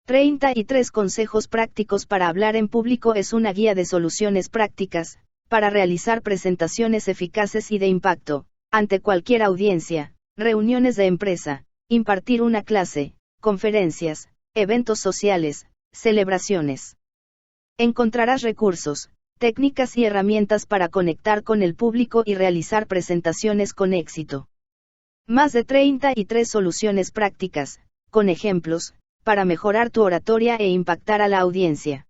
33 consejos prácticos para hablar en público es una guía de soluciones prácticas, para realizar presentaciones eficaces y de impacto, ante cualquier audiencia, reuniones de empresa, impartir una clase, conferencias, eventos sociales, celebraciones. Encontrarás recursos, técnicas y herramientas para conectar con el público y realizar presentaciones con éxito. Más de 33 soluciones prácticas, con ejemplos, para mejorar tu oratoria e impactar a la audiencia.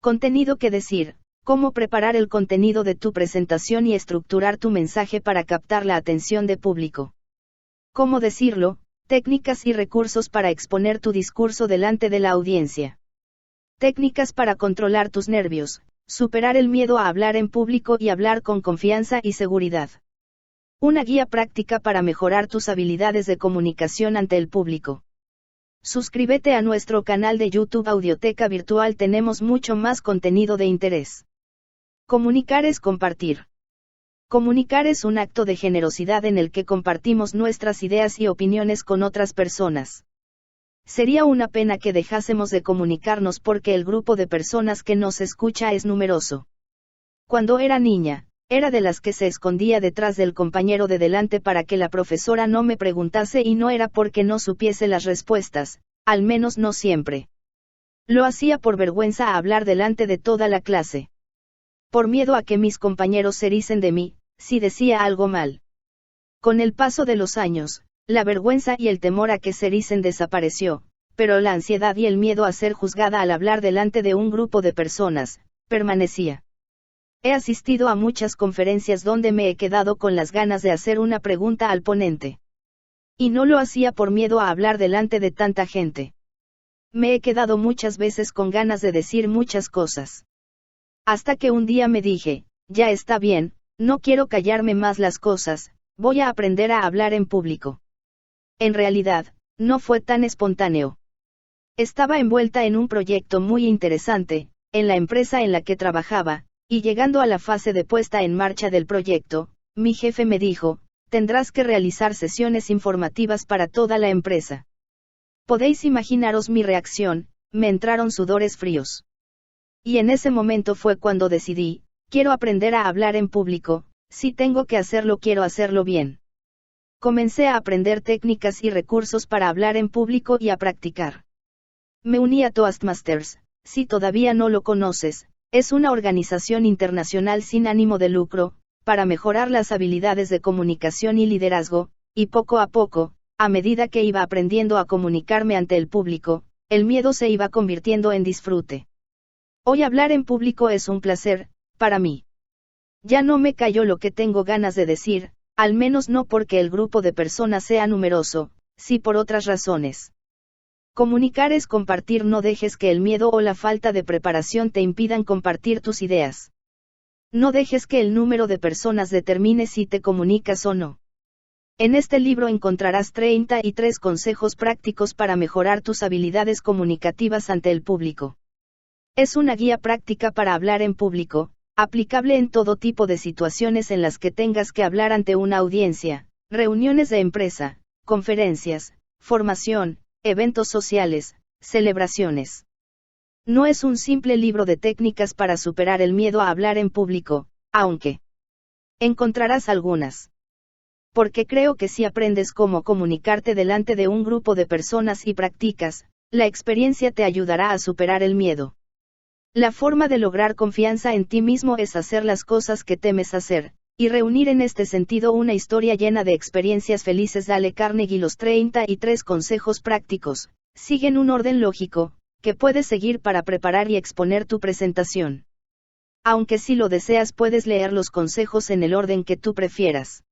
Contenido que decir, cómo preparar el contenido de tu presentación y estructurar tu mensaje para captar la atención de público. Cómo decirlo, técnicas y recursos para exponer tu discurso delante de la audiencia. Técnicas para controlar tus nervios, superar el miedo a hablar en público y hablar con confianza y seguridad. Una guía práctica para mejorar tus habilidades de comunicación ante el público. Suscríbete a nuestro canal de YouTube Audioteca Virtual, tenemos mucho más contenido de interés. Comunicar es compartir. Comunicar es un acto de generosidad en el que compartimos nuestras ideas y opiniones con otras personas. Sería una pena que dejásemos de comunicarnos porque el grupo de personas que nos escucha es numeroso. Cuando era niña, era de las que se escondía detrás del compañero de delante para que la profesora no me preguntase, y no era porque no supiese las respuestas, al menos no siempre. Lo hacía por vergüenza a hablar delante de toda la clase. Por miedo a que mis compañeros se risen de mí, si decía algo mal. Con el paso de los años, la vergüenza y el temor a que se risen desapareció, pero la ansiedad y el miedo a ser juzgada al hablar delante de un grupo de personas, permanecía. He asistido a muchas conferencias donde me he quedado con las ganas de hacer una pregunta al ponente. Y no lo hacía por miedo a hablar delante de tanta gente. Me he quedado muchas veces con ganas de decir muchas cosas. Hasta que un día me dije, ya está bien, no quiero callarme más las cosas, voy a aprender a hablar en público. En realidad, no fue tan espontáneo. Estaba envuelta en un proyecto muy interesante, en la empresa en la que trabajaba, y llegando a la fase de puesta en marcha del proyecto, mi jefe me dijo, tendrás que realizar sesiones informativas para toda la empresa. Podéis imaginaros mi reacción, me entraron sudores fríos. Y en ese momento fue cuando decidí, quiero aprender a hablar en público, si tengo que hacerlo quiero hacerlo bien. Comencé a aprender técnicas y recursos para hablar en público y a practicar. Me uní a Toastmasters, si todavía no lo conoces. Es una organización internacional sin ánimo de lucro, para mejorar las habilidades de comunicación y liderazgo, y poco a poco, a medida que iba aprendiendo a comunicarme ante el público, el miedo se iba convirtiendo en disfrute. Hoy hablar en público es un placer, para mí. Ya no me callo lo que tengo ganas de decir, al menos no porque el grupo de personas sea numeroso, sí por otras razones. Comunicar es compartir, no dejes que el miedo o la falta de preparación te impidan compartir tus ideas. No dejes que el número de personas determine si te comunicas o no. En este libro encontrarás 33 consejos prácticos para mejorar tus habilidades comunicativas ante el público. Es una guía práctica para hablar en público, aplicable en todo tipo de situaciones en las que tengas que hablar ante una audiencia, reuniones de empresa, conferencias, formación, eventos sociales, celebraciones. No es un simple libro de técnicas para superar el miedo a hablar en público, aunque encontrarás algunas. Porque creo que si aprendes cómo comunicarte delante de un grupo de personas y practicas, la experiencia te ayudará a superar el miedo. La forma de lograr confianza en ti mismo es hacer las cosas que temes hacer, y reunir en este sentido una historia llena de experiencias felices. Dale Carnegie. Los 33 consejos prácticos siguen un orden lógico, que puedes seguir para preparar y exponer tu presentación. Aunque si lo deseas puedes leer los consejos en el orden que tú prefieras.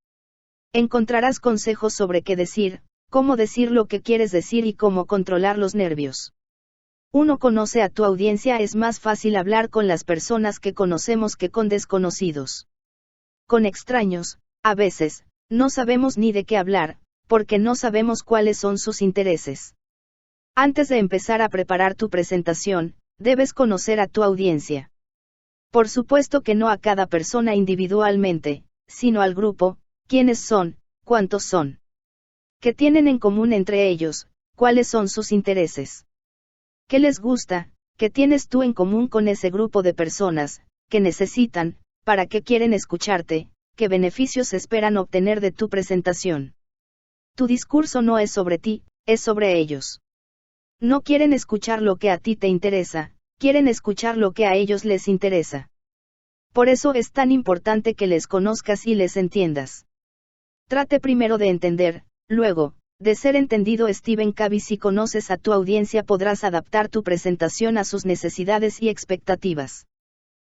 Encontrarás consejos sobre qué decir, cómo decir lo que quieres decir y cómo controlar los nervios. Uno conoce a tu audiencia, es más fácil hablar con las personas que conocemos que con desconocidos. Con extraños, a veces, no sabemos ni de qué hablar, porque no sabemos cuáles son sus intereses. Antes de empezar a preparar tu presentación, debes conocer a tu audiencia. Por supuesto que no a cada persona individualmente, sino al grupo, quiénes son, cuántos son. ¿Qué tienen en común entre ellos? ¿Cuáles son sus intereses? ¿Qué les gusta? ¿Qué tienes tú en común con ese grupo de personas? ¿Qué necesitan? ¿Para qué quieren escucharte? ¿Qué beneficios esperan obtener de tu presentación? Tu discurso no es sobre ti, es sobre ellos. No quieren escuchar lo que a ti te interesa, quieren escuchar lo que a ellos les interesa. Por eso es tan importante que les conozcas y les entiendas. Trate primero de entender, luego, de ser entendido. Stephen Covey. Si conoces a tu audiencia podrás adaptar tu presentación a sus necesidades y expectativas.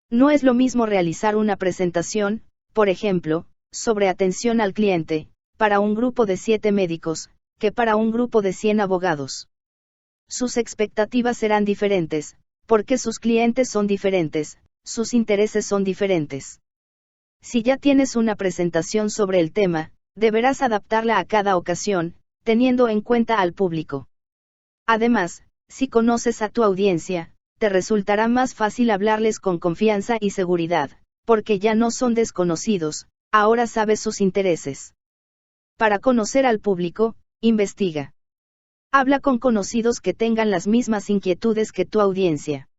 No es lo mismo realizar una presentación, por ejemplo, sobre atención al cliente, para un grupo de 7 médicos, que para un grupo de 100 abogados. Sus expectativas serán diferentes, porque sus clientes son diferentes, sus intereses son diferentes. Si ya tienes una presentación sobre el tema, deberás adaptarla a cada ocasión, teniendo en cuenta al público. Además, si conoces a tu audiencia, te resultará más fácil hablarles con confianza y seguridad, porque ya no son desconocidos, ahora sabes sus intereses. Para conocer al público, investiga. Habla con conocidos que tengan las mismas inquietudes que tu audiencia.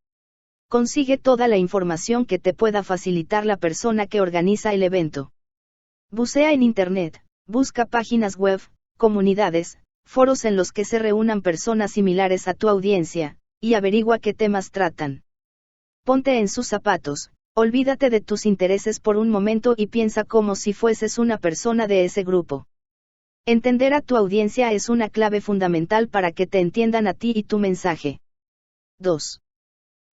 Consigue toda la información que te pueda facilitar la persona que organiza el evento. Bucea en Internet, busca páginas web, comunidades, foros en los que se reúnan personas similares a tu audiencia, y averigua qué temas tratan. Ponte en sus zapatos, olvídate de tus intereses por un momento y piensa como si fueses una persona de ese grupo. Entender a tu audiencia es una clave fundamental para que te entiendan a ti y tu mensaje. 2.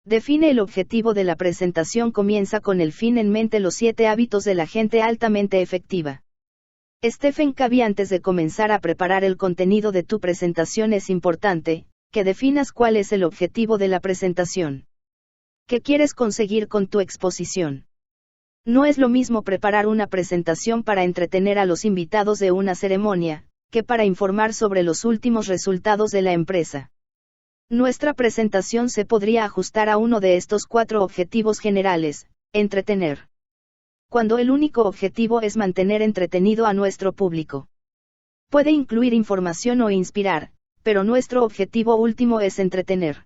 Define el objetivo de la presentación. Comienza con el fin en mente. Los 7 hábitos de la gente altamente efectiva. Stephen Covey. Antes de comenzar a preparar el contenido de tu presentación es importante que definas cuál es el objetivo de la presentación. ¿Qué quieres conseguir con tu exposición? No es lo mismo preparar una presentación para entretener a los invitados de una ceremonia, que para informar sobre los últimos resultados de la empresa. Nuestra presentación se podría ajustar a uno de estos 4 objetivos generales: entretener. Cuando el único objetivo es mantener entretenido a nuestro público. Puede incluir información o inspirar, pero nuestro objetivo último es entretener.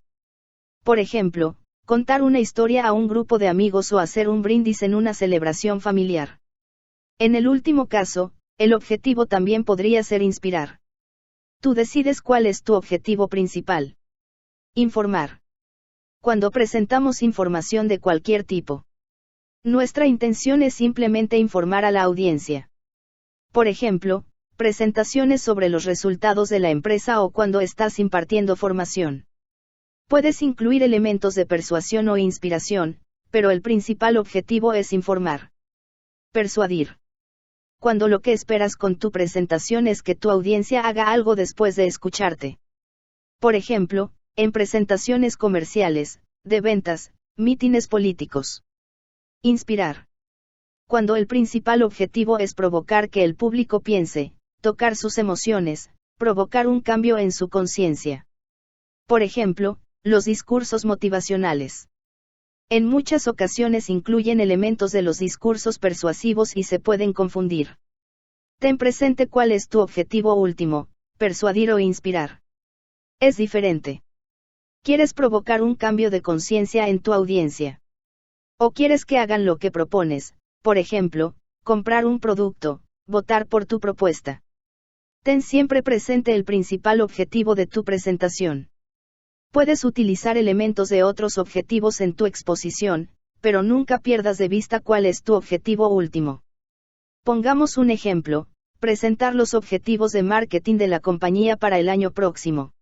Por ejemplo, contar una historia a un grupo de amigos o hacer un brindis en una celebración familiar. En el último caso, el objetivo también podría ser inspirar. Tú decides cuál es tu objetivo principal. Informar. Cuando presentamos información de cualquier tipo, nuestra intención es simplemente informar a la audiencia. Por ejemplo, presentaciones sobre los resultados de la empresa o cuando estás impartiendo formación. Puedes incluir elementos de persuasión o inspiración, pero el principal objetivo es informar. Persuadir. Cuando lo que esperas con tu presentación es que tu audiencia haga algo después de escucharte. Por ejemplo, en presentaciones comerciales, de ventas, mítines políticos. Inspirar. Cuando el principal objetivo es provocar que el público piense, tocar sus emociones, provocar un cambio en su conciencia. Por ejemplo, los discursos motivacionales. En muchas ocasiones incluyen elementos de los discursos persuasivos y se pueden confundir. Ten presente cuál es tu objetivo último: persuadir o inspirar. Es diferente. ¿Quieres provocar un cambio de conciencia en tu audiencia? ¿O quieres que hagan lo que propones, por ejemplo, comprar un producto, votar por tu propuesta? Ten siempre presente el principal objetivo de tu presentación. Puedes utilizar elementos de otros objetivos en tu exposición, pero nunca pierdas de vista cuál es tu objetivo último. Pongamos un ejemplo: presentar los objetivos de marketing de la compañía para el año próximo.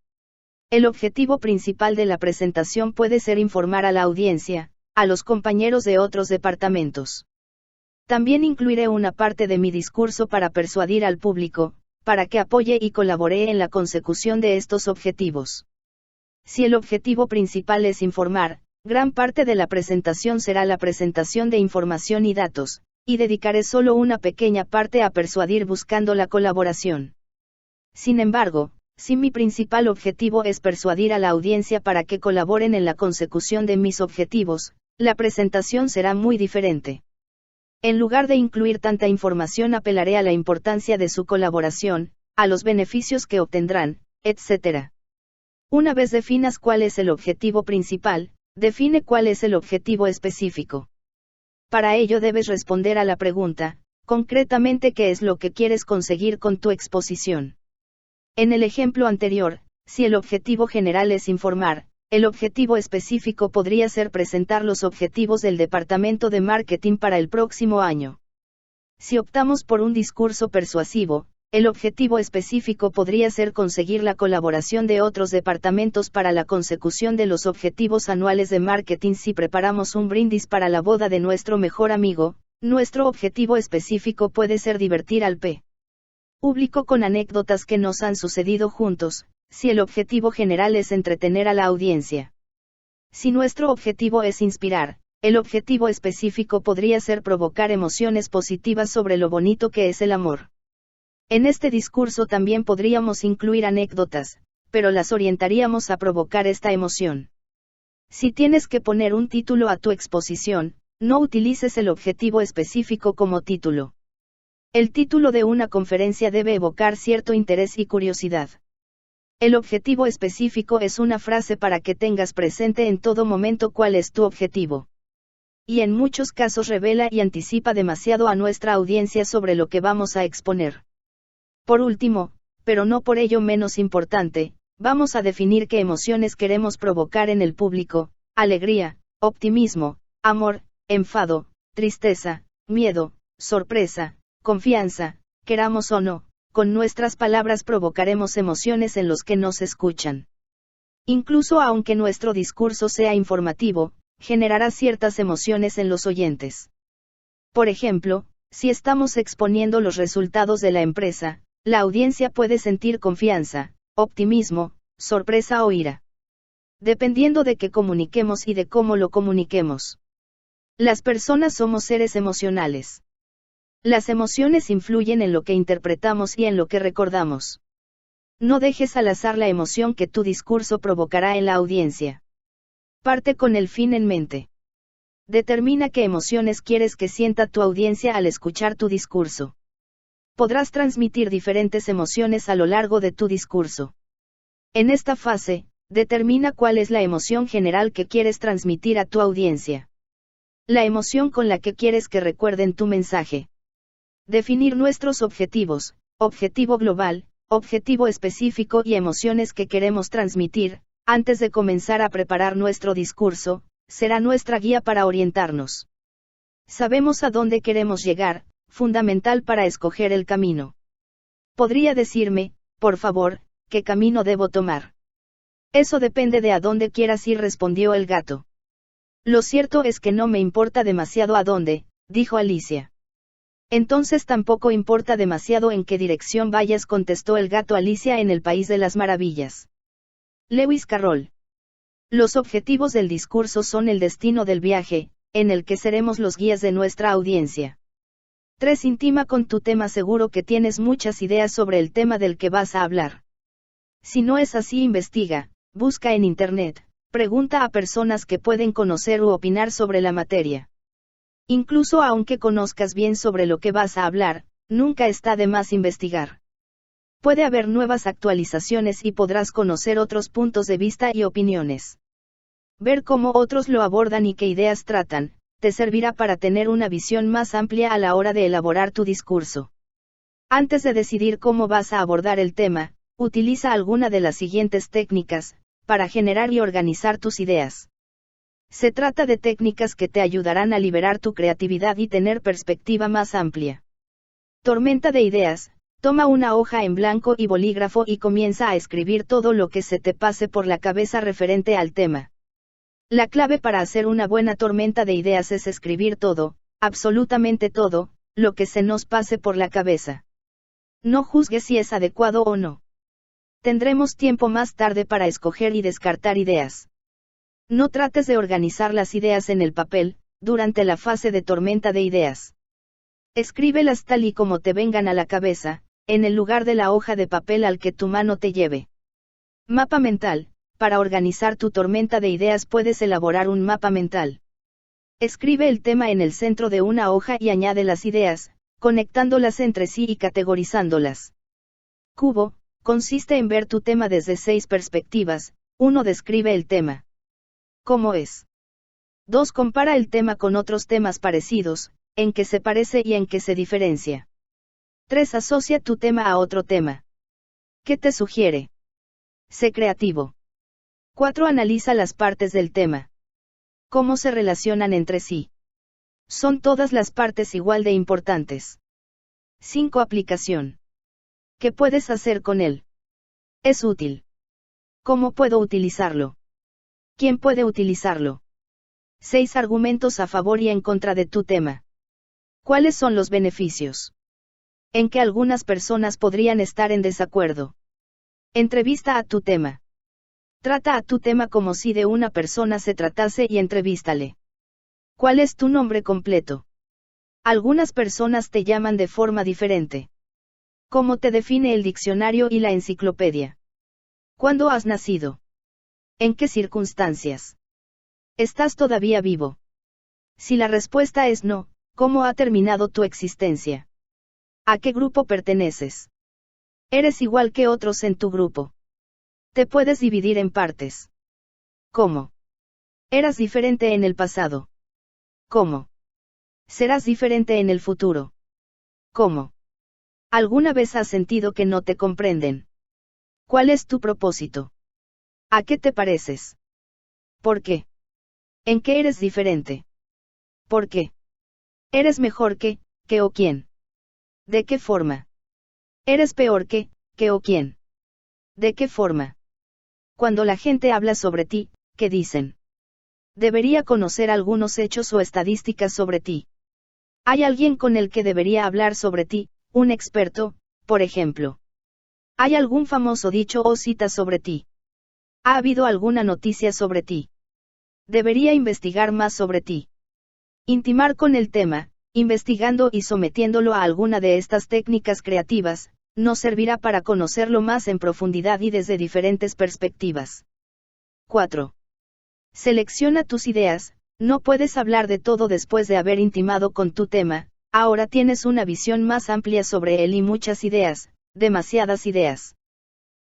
El objetivo principal de la presentación puede ser informar a la audiencia, a los compañeros de otros departamentos. También incluiré una parte de mi discurso para persuadir al público, para que apoye y colabore en la consecución de estos objetivos. Si el objetivo principal es informar, gran parte de la presentación será la presentación de información y datos, y dedicaré solo una pequeña parte a persuadir buscando la colaboración. Sin embargo, si mi principal objetivo es persuadir a la audiencia para que colaboren en la consecución de mis objetivos, la presentación será muy diferente. En lugar de incluir tanta información apelaré a la importancia de su colaboración, a los beneficios que obtendrán, etc. Una vez definas cuál es el objetivo principal, define cuál es el objetivo específico. Para ello debes responder a la pregunta, concretamente qué es lo que quieres conseguir con tu exposición. En el ejemplo anterior, si el objetivo general es informar, el objetivo específico podría ser presentar los objetivos del departamento de marketing para el próximo año. Si optamos por un discurso persuasivo, el objetivo específico podría ser conseguir la colaboración de otros departamentos para la consecución de los objetivos anuales de marketing. Si preparamos un brindis para la boda de nuestro mejor amigo, nuestro objetivo específico puede ser divertir al público con anécdotas que nos han sucedido juntos, si el objetivo general es entretener a la audiencia. Si nuestro objetivo es inspirar, el objetivo específico podría ser provocar emociones positivas sobre lo bonito que es el amor. En este discurso también podríamos incluir anécdotas, pero las orientaríamos a provocar esta emoción. Si tienes que poner un título a tu exposición, no utilices el objetivo específico como título. El título de una conferencia debe evocar cierto interés y curiosidad. El objetivo específico es una frase para que tengas presente en todo momento cuál es tu objetivo. Y en muchos casos revela y anticipa demasiado a nuestra audiencia sobre lo que vamos a exponer. Por último, pero no por ello menos importante, vamos a definir qué emociones queremos provocar en el público: alegría, optimismo, amor, enfado, tristeza, miedo, sorpresa, confianza. Queramos o no, con nuestras palabras provocaremos emociones en los que nos escuchan. Incluso aunque nuestro discurso sea informativo, generará ciertas emociones en los oyentes. Por ejemplo, si estamos exponiendo los resultados de la empresa, la audiencia puede sentir confianza, optimismo, sorpresa o ira. Dependiendo de qué comuniquemos y de cómo lo comuniquemos. Las personas somos seres emocionales. Las emociones influyen en lo que interpretamos y en lo que recordamos. No dejes al azar la emoción que tu discurso provocará en la audiencia. Parte con el fin en mente. Determina qué emociones quieres que sienta tu audiencia al escuchar tu discurso. Podrás transmitir diferentes emociones a lo largo de tu discurso. En esta fase, determina cuál es la emoción general que quieres transmitir a tu audiencia. La emoción con la que quieres que recuerden tu mensaje. Definir nuestros objetivos: objetivo global, objetivo específico y emociones que queremos transmitir, antes de comenzar a preparar nuestro discurso, será nuestra guía para orientarnos. Sabemos a dónde queremos llegar, fundamental para escoger el camino. ¿Podría decirme, por favor, qué camino debo tomar? Eso depende de a dónde quieras ir, respondió el gato. Lo cierto es que no me importa demasiado a dónde, dijo Alicia. Entonces tampoco importa demasiado en qué dirección vayas, contestó el gato. Alicia en el País de las Maravillas. Lewis Carroll. Los objetivos del discurso son el destino del viaje, en el que seremos los guías de nuestra audiencia. 3. Intima con tu tema. Seguro que tienes muchas ideas sobre el tema del que vas a hablar. Si no es así, investiga, busca en Internet, pregunta a personas que pueden conocer u opinar sobre la materia. Incluso aunque conozcas bien sobre lo que vas a hablar, nunca está de más investigar. Puede haber nuevas actualizaciones y podrás conocer otros puntos de vista y opiniones. Ver cómo otros lo abordan y qué ideas tratan, te servirá para tener una visión más amplia a la hora de elaborar tu discurso. Antes de decidir cómo vas a abordar el tema, utiliza alguna de las siguientes técnicas, para generar y organizar tus ideas. Se trata de técnicas que te ayudarán a liberar tu creatividad y tener perspectiva más amplia. Tormenta de ideas. Toma una hoja en blanco y bolígrafo y comienza a escribir todo lo que se te pase por la cabeza referente al tema. La clave para hacer una buena tormenta de ideas es escribir todo, absolutamente todo, lo que se nos pase por la cabeza. No juzgues si es adecuado o no. Tendremos tiempo más tarde para escoger y descartar ideas. No trates de organizar las ideas en el papel, durante la fase de tormenta de ideas. Escríbelas tal y como te vengan a la cabeza, en el lugar de la hoja de papel al que tu mano te lleve. Mapa mental. Para organizar tu tormenta de ideas puedes elaborar un mapa mental. Escribe el tema en el centro de una hoja y añade las ideas, conectándolas entre sí y categorizándolas. Cubo. Consiste en ver tu tema desde 6 perspectivas, 1. Describe el tema. ¿Cómo es? 2. Compara el tema con otros temas parecidos, en qué se parece y en qué se diferencia. 3. Asocia tu tema a otro tema. ¿Qué te sugiere? Sé creativo. 4. Analiza las partes del tema. ¿Cómo se relacionan entre sí? ¿Son todas las partes igual de importantes? 5. Aplicación. ¿Qué puedes hacer con él? ¿Es útil? ¿Cómo puedo utilizarlo? ¿Quién puede utilizarlo? 6. Argumentos a favor y en contra de tu tema. ¿Cuáles son los beneficios? ¿En qué algunas personas podrían estar en desacuerdo? Entrevista a tu tema. Trata a tu tema como si de una persona se tratase y entrevístale. ¿Cuál es tu nombre completo? Algunas personas te llaman de forma diferente. ¿Cómo te define el diccionario y la enciclopedia? ¿Cuándo has nacido? ¿En qué circunstancias? ¿Estás todavía vivo? Si la respuesta es no, ¿cómo ha terminado tu existencia? ¿A qué grupo perteneces? ¿Eres igual que otros en tu grupo? Te puedes dividir en partes. ¿Cómo? Eras diferente en el pasado. ¿Cómo? Serás diferente en el futuro. ¿Cómo? ¿Alguna vez has sentido que no te comprenden? ¿Cuál es tu propósito? ¿A qué te pareces? ¿Por qué? ¿En qué eres diferente? ¿Por qué? ¿Eres mejor que, qué o quién? ¿De qué forma? ¿Eres peor que, qué o quién? ¿De qué forma? Cuando la gente habla sobre ti, ¿qué dicen? Debería conocer algunos hechos o estadísticas sobre ti. ¿Hay alguien con el que debería hablar sobre ti, un experto, por ejemplo? ¿Hay algún famoso dicho o cita sobre ti? ¿Ha habido alguna noticia sobre ti? Debería investigar más sobre ti. Intimar con el tema, investigando y sometiéndolo a alguna de estas técnicas creativas, nos servirá para conocerlo más en profundidad y desde diferentes perspectivas. 4. Selecciona tus ideas. No puedes hablar de todo después de haber intimado con tu tema, ahora tienes una visión más amplia sobre él y muchas ideas, demasiadas ideas.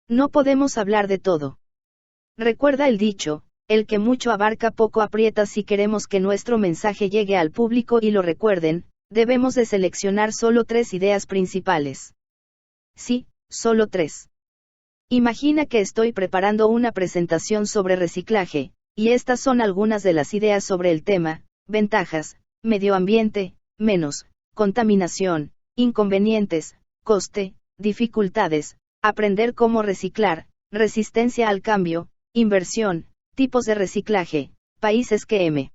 No podemos hablar de todo. Recuerda el dicho, el que mucho abarca poco aprieta. Si queremos que nuestro mensaje llegue al público y lo recuerden, debemos de seleccionar solo 3 ideas principales. Sí, solo 3. Imagina que estoy preparando una presentación sobre reciclaje, y estas son algunas de las ideas sobre el tema: ventajas, medio ambiente, menos contaminación, inconvenientes, coste, dificultades, aprender cómo reciclar, resistencia al cambio, inversión, tipos de reciclaje, países que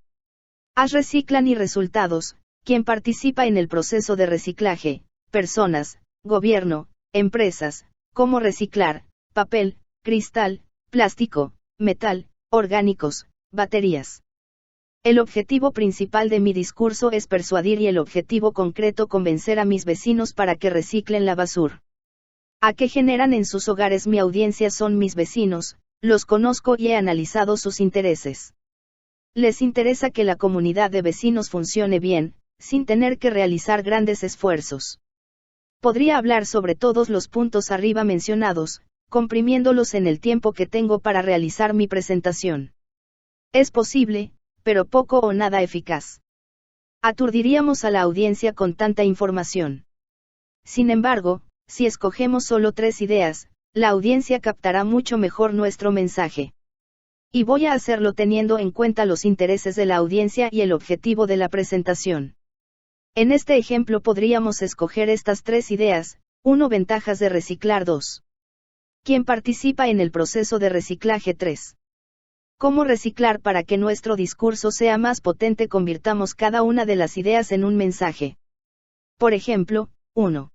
reciclan y resultados, quién participa en el proceso de reciclaje, personas, gobierno, empresas, cómo reciclar, papel, cristal, plástico, metal, orgánicos, baterías. El objetivo principal de mi discurso es persuadir y el objetivo concreto convencer a mis vecinos para que reciclen la basura. ¿A qué generan en sus hogares? Mi audiencia son mis vecinos, los conozco y he analizado sus intereses. Les interesa que la comunidad de vecinos funcione bien, sin tener que realizar grandes esfuerzos. Podría hablar sobre todos los puntos arriba mencionados, comprimiéndolos en el tiempo que tengo para realizar mi presentación. Es posible, pero poco o nada eficaz. Aturdiríamos a la audiencia con tanta información. Sin embargo, si escogemos solo 3 ideas, la audiencia captará mucho mejor nuestro mensaje. Y voy a hacerlo teniendo en cuenta los intereses de la audiencia y el objetivo de la presentación. En este ejemplo podríamos escoger estas 3 ideas: 1. Ventajas de reciclar. 2. ¿Quién participa en el proceso de reciclaje? 3. ¿Cómo reciclar? Para que nuestro discurso sea más potente, convirtamos cada una de las ideas en un mensaje. Por ejemplo, 1.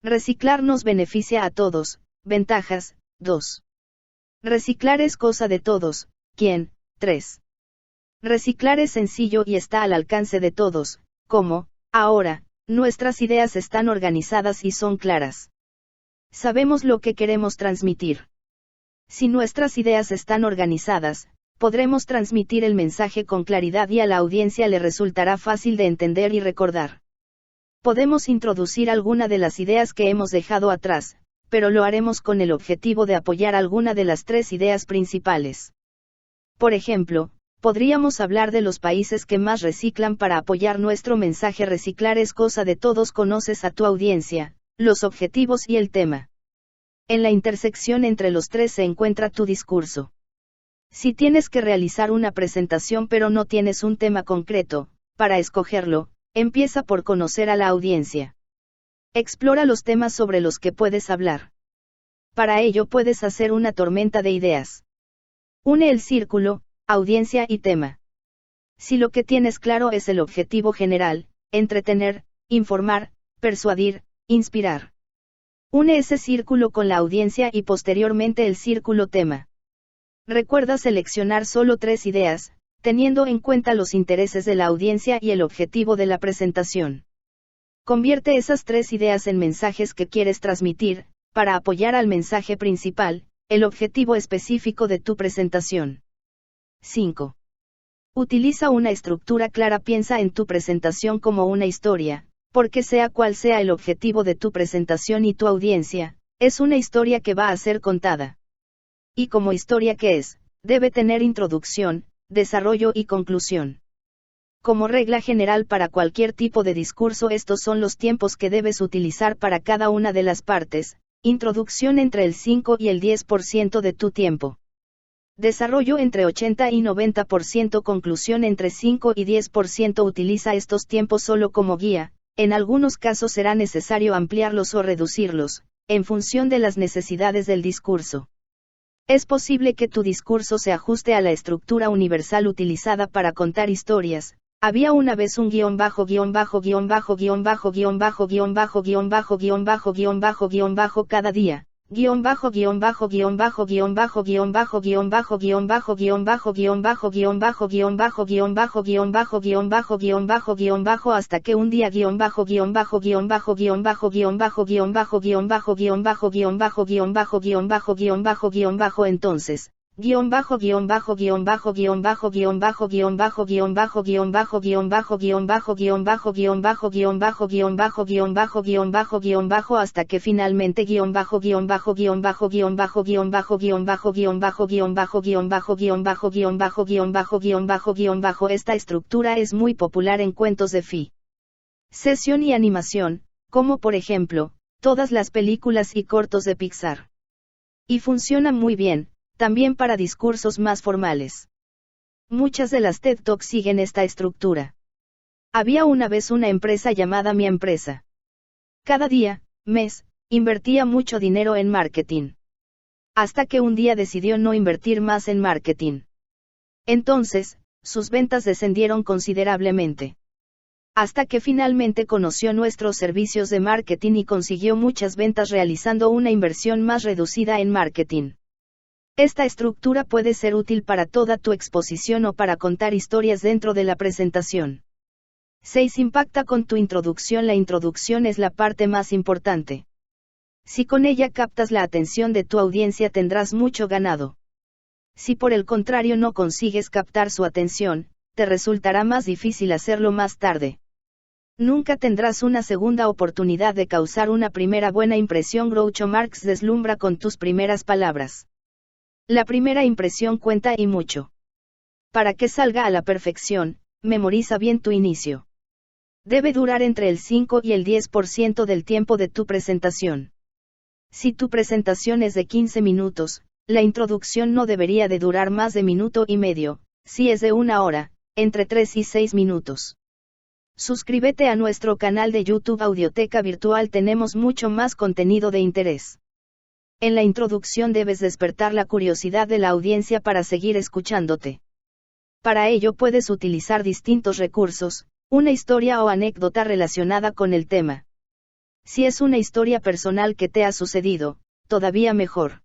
Reciclar nos beneficia a todos. Ventajas. 2. Reciclar es cosa de todos. ¿Quién? 3. Reciclar es sencillo y está al alcance de todos. ¿Cómo? Ahora, nuestras ideas están organizadas y son claras. Sabemos lo que queremos transmitir. Si nuestras ideas están organizadas, podremos transmitir el mensaje con claridad y a la audiencia le resultará fácil de entender y recordar. Podemos introducir alguna de las ideas que hemos dejado atrás, pero lo haremos con el objetivo de apoyar alguna de las tres ideas principales. Por ejemplo, podríamos hablar de los países que más reciclan para apoyar nuestro mensaje. Reciclar es cosa de todos. Conoces a tu audiencia, los objetivos y el tema. En la intersección entre los tres se encuentra tu discurso. Si tienes que realizar una presentación pero no tienes un tema concreto, para escogerlo, empieza por conocer a la audiencia. Explora los temas sobre los que puedes hablar. Para ello puedes hacer una tormenta de ideas. Une el círculo, audiencia y tema. Si lo que tienes claro es el objetivo general, entretener, informar, persuadir, inspirar. Une ese círculo con la audiencia y posteriormente el círculo tema. Recuerda seleccionar solo 3 ideas, teniendo en cuenta los intereses de la audiencia y el objetivo de la presentación. Convierte esas 3 ideas en mensajes que quieres transmitir, para apoyar al mensaje principal, el objetivo específico de tu presentación. 5. Utiliza una estructura clara. Piensa en tu presentación como una historia, porque sea cual sea el objetivo de tu presentación y tu audiencia, es una historia que va a ser contada. Y como historia que es, debe tener introducción, desarrollo y conclusión. Como regla general para cualquier tipo de discurso estos son los tiempos que debes utilizar para cada una de las partes: introducción entre el 5 y el 10% de tu tiempo. Desarrollo entre 80 y 90%, conclusión entre 5 y 10%. Utiliza estos tiempos solo como guía, en algunos casos será necesario ampliarlos o reducirlos, en función de las necesidades del discurso. Es posible que tu discurso se ajuste a la estructura universal utilizada para contar historias. Había una vez un cada día, hasta que un día entonces hasta que finalmente Esta estructura es muy popular en cuentos de ficción y animación, como por ejemplo, todas las películas y cortos de Pixar. Y funciona muy bien, también para discursos más formales. Muchas de las TED Talks siguen esta estructura. Había una vez una empresa llamada Mi Empresa. Cada día, mes, invertía mucho dinero en marketing. Hasta que un día decidió no invertir más en marketing. Entonces, sus ventas descendieron considerablemente. Hasta que finalmente conoció nuestros servicios de marketing y consiguió muchas ventas realizando una inversión más reducida en marketing. Esta estructura puede ser útil para toda tu exposición o para contar historias dentro de la presentación. 6. Impacta con tu introducción. La introducción es la parte más importante. Si con ella captas la atención de tu audiencia tendrás mucho ganado. Si por el contrario no consigues captar su atención, te resultará más difícil hacerlo más tarde. Nunca tendrás una segunda oportunidad de causar una primera buena impresión. Groucho Marx deslumbra con tus primeras palabras. La primera impresión cuenta y mucho. Para que salga a la perfección, memoriza bien tu inicio. Debe durar entre el 5 y el 10% del tiempo de tu presentación. Si tu presentación es de 15 minutos, la introducción no debería de durar más de minuto y medio, si es de 1 hora, entre 3 y 6 minutos. Suscríbete a nuestro canal de YouTube Audioteca Virtual, tenemos mucho más contenido de interés. En la introducción debes despertar la curiosidad de la audiencia para seguir escuchándote. Para ello puedes utilizar distintos recursos, una historia o anécdota relacionada con el tema. Si es una historia personal que te ha sucedido, todavía mejor.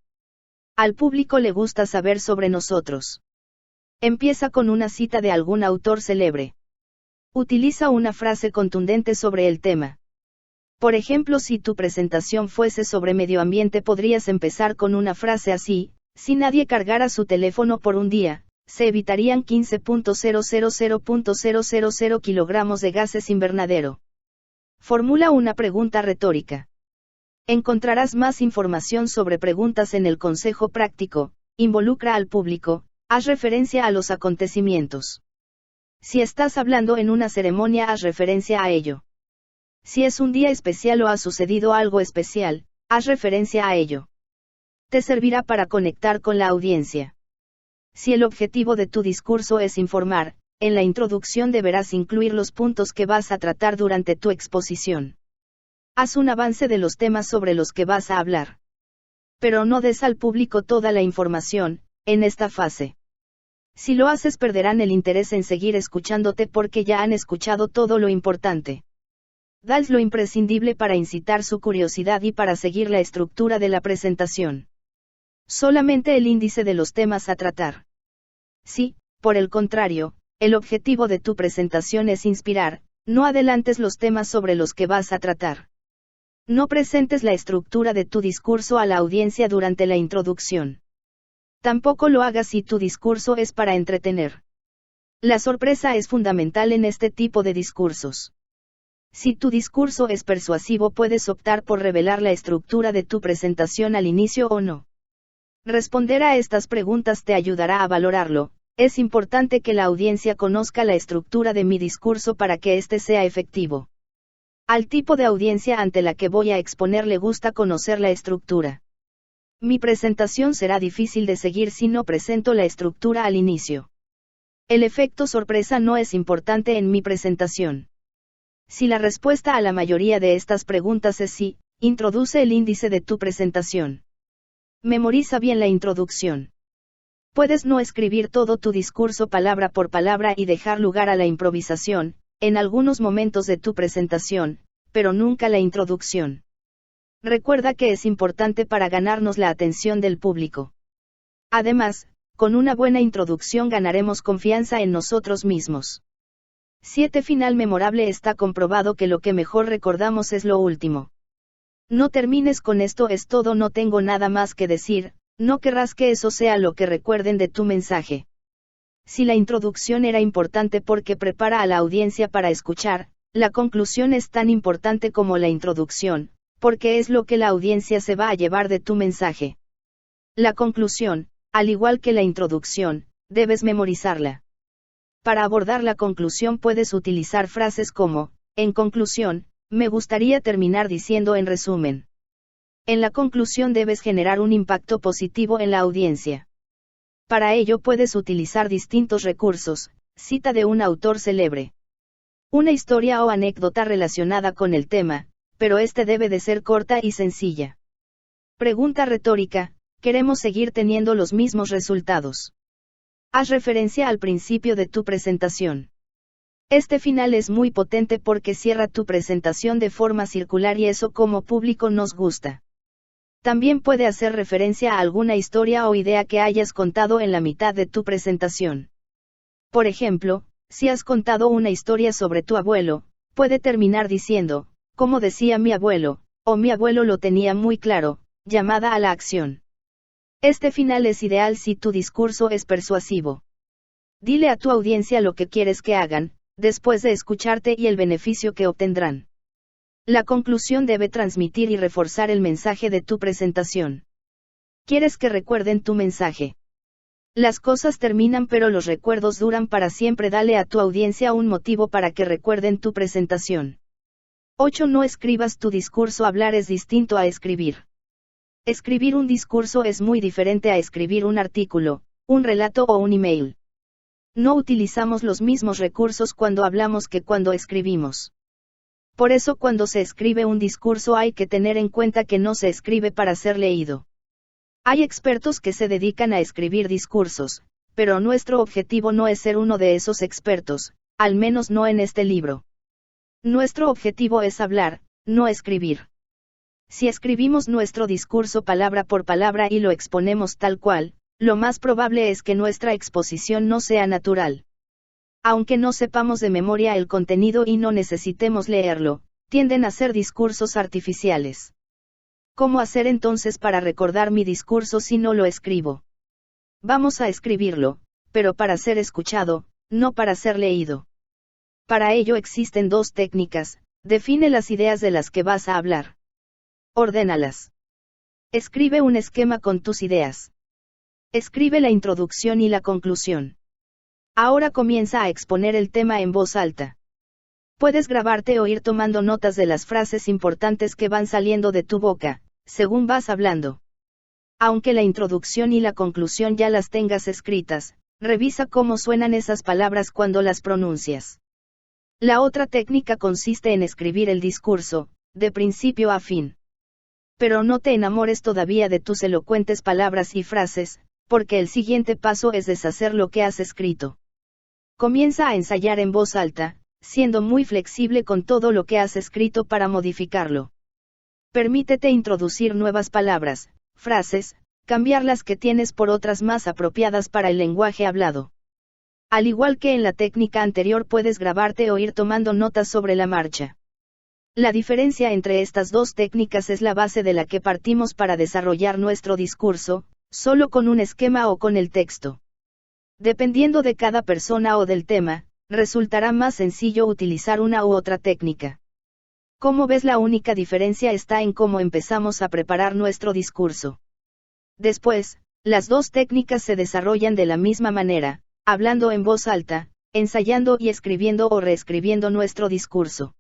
Al público le gusta saber sobre nosotros. Empieza con una cita de algún autor célebre. Utiliza una frase contundente sobre el tema. Por ejemplo, si tu presentación fuese sobre medio ambiente, podrías empezar con una frase así: si nadie cargara su teléfono por un día, se evitarían 15.000.000 kilogramos de gases invernadero. Formula una pregunta retórica. Encontrarás más información sobre preguntas en el consejo práctico. Involucra al público, haz referencia a los acontecimientos. Si estás hablando en una ceremonia, haz referencia a ello. Si es un día especial o ha sucedido algo especial, haz referencia a ello. Te servirá para conectar con la audiencia. Si el objetivo de tu discurso es informar, en la introducción deberás incluir los puntos que vas a tratar durante tu exposición. Haz un avance de los temas sobre los que vas a hablar. Pero no des al público toda la información, en esta fase. Si lo haces, perderán el interés en seguir escuchándote porque ya han escuchado todo lo importante. Dales lo imprescindible para incitar su curiosidad y para seguir la estructura de la presentación. Solamente el índice de los temas a tratar. Si, por el contrario, el objetivo de tu presentación es inspirar, no adelantes los temas sobre los que vas a tratar. No presentes la estructura de tu discurso a la audiencia durante la introducción. Tampoco lo hagas si tu discurso es para entretener. La sorpresa es fundamental en este tipo de discursos. Si tu discurso es persuasivo, puedes optar por revelar la estructura de tu presentación al inicio o no. Responder a estas preguntas te ayudará a valorarlo. Es importante que la audiencia conozca la estructura de mi discurso para que éste sea efectivo. Al tipo de audiencia ante la que voy a exponer le gusta conocer la estructura. Mi presentación será difícil de seguir si no presento la estructura al inicio. El efecto sorpresa no es importante en mi presentación. Si la respuesta a la mayoría de estas preguntas es sí, introduce el índice de tu presentación. Memoriza bien la introducción. Puedes no escribir todo tu discurso palabra por palabra y dejar lugar a la improvisación, en algunos momentos de tu presentación, pero nunca la introducción. Recuerda que es importante para ganarnos la atención del público. Además, con una buena introducción ganaremos confianza en nosotros mismos. 7. Final memorable. Está comprobado que lo que mejor recordamos es lo último. No termines con esto es todo, no tengo nada más que decir, no querrás que eso sea lo que recuerden de tu mensaje. Si la introducción era importante porque prepara a la audiencia para escuchar, la conclusión es tan importante como la introducción, porque es lo que la audiencia se va a llevar de tu mensaje. La conclusión, al igual que la introducción, debes memorizarla. Para abordar la conclusión puedes utilizar frases como, en conclusión, me gustaría terminar diciendo en resumen. En la conclusión debes generar un impacto positivo en la audiencia. Para ello puedes utilizar distintos recursos, cita de un autor célebre. Una historia o anécdota relacionada con el tema, pero este debe de ser corta y sencilla. Pregunta retórica, ¿queremos seguir teniendo los mismos resultados? Haz referencia al principio de tu presentación. Este final es muy potente porque cierra tu presentación de forma circular y eso como público nos gusta. También puede hacer referencia a alguna historia o idea que hayas contado en la mitad de tu presentación. Por ejemplo, si has contado una historia sobre tu abuelo, puede terminar diciendo, como decía mi abuelo, o mi abuelo lo tenía muy claro, llamada a la acción. Este final es ideal si tu discurso es persuasivo. Dile a tu audiencia lo que quieres que hagan, después de escucharte y el beneficio que obtendrán. La conclusión debe transmitir y reforzar el mensaje de tu presentación. ¿Quieres que recuerden tu mensaje? Las cosas terminan pero los recuerdos duran para siempre. Dale a tu audiencia un motivo para que recuerden tu presentación. 8. No escribas tu discurso. Hablar es distinto a escribir. Escribir un discurso es muy diferente a escribir un artículo, un relato o un email. No utilizamos los mismos recursos cuando hablamos que cuando escribimos. Por eso cuando se escribe un discurso hay que tener en cuenta que no se escribe para ser leído. Hay expertos que se dedican a escribir discursos, pero nuestro objetivo no es ser uno de esos expertos, al menos no en este libro. Nuestro objetivo es hablar, no escribir. Si escribimos nuestro discurso palabra por palabra y lo exponemos tal cual, lo más probable es que nuestra exposición no sea natural. Aunque no sepamos de memoria el contenido y no necesitemos leerlo, tienden a ser discursos artificiales. ¿Cómo hacer entonces para recordar mi discurso si no lo escribo? Vamos a escribirlo, pero para ser escuchado, no para ser leído. Para ello existen dos técnicas. Define las ideas de las que vas a hablar. Ordénalas. Escribe un esquema con tus ideas. Escribe la introducción y la conclusión. Ahora comienza a exponer el tema en voz alta. Puedes grabarte o ir tomando notas de las frases importantes que van saliendo de tu boca, según vas hablando. Aunque la introducción y la conclusión ya las tengas escritas, revisa cómo suenan esas palabras cuando las pronuncias. La otra técnica consiste en escribir el discurso, de principio a fin. Pero no te enamores todavía de tus elocuentes palabras y frases, porque el siguiente paso es deshacer lo que has escrito. Comienza a ensayar en voz alta, siendo muy flexible con todo lo que has escrito para modificarlo. Permítete introducir nuevas palabras, frases, cambiar las que tienes por otras más apropiadas para el lenguaje hablado. Al igual que en la técnica anterior, puedes grabarte o ir tomando notas sobre la marcha. La diferencia entre estas dos técnicas es la base de la que partimos para desarrollar nuestro discurso, solo con un esquema o con el texto. Dependiendo de cada persona o del tema, resultará más sencillo utilizar una u otra técnica. Como ves, la única diferencia está en cómo empezamos a preparar nuestro discurso. Después, las dos técnicas se desarrollan de la misma manera, hablando en voz alta, ensayando y escribiendo o reescribiendo nuestro discurso.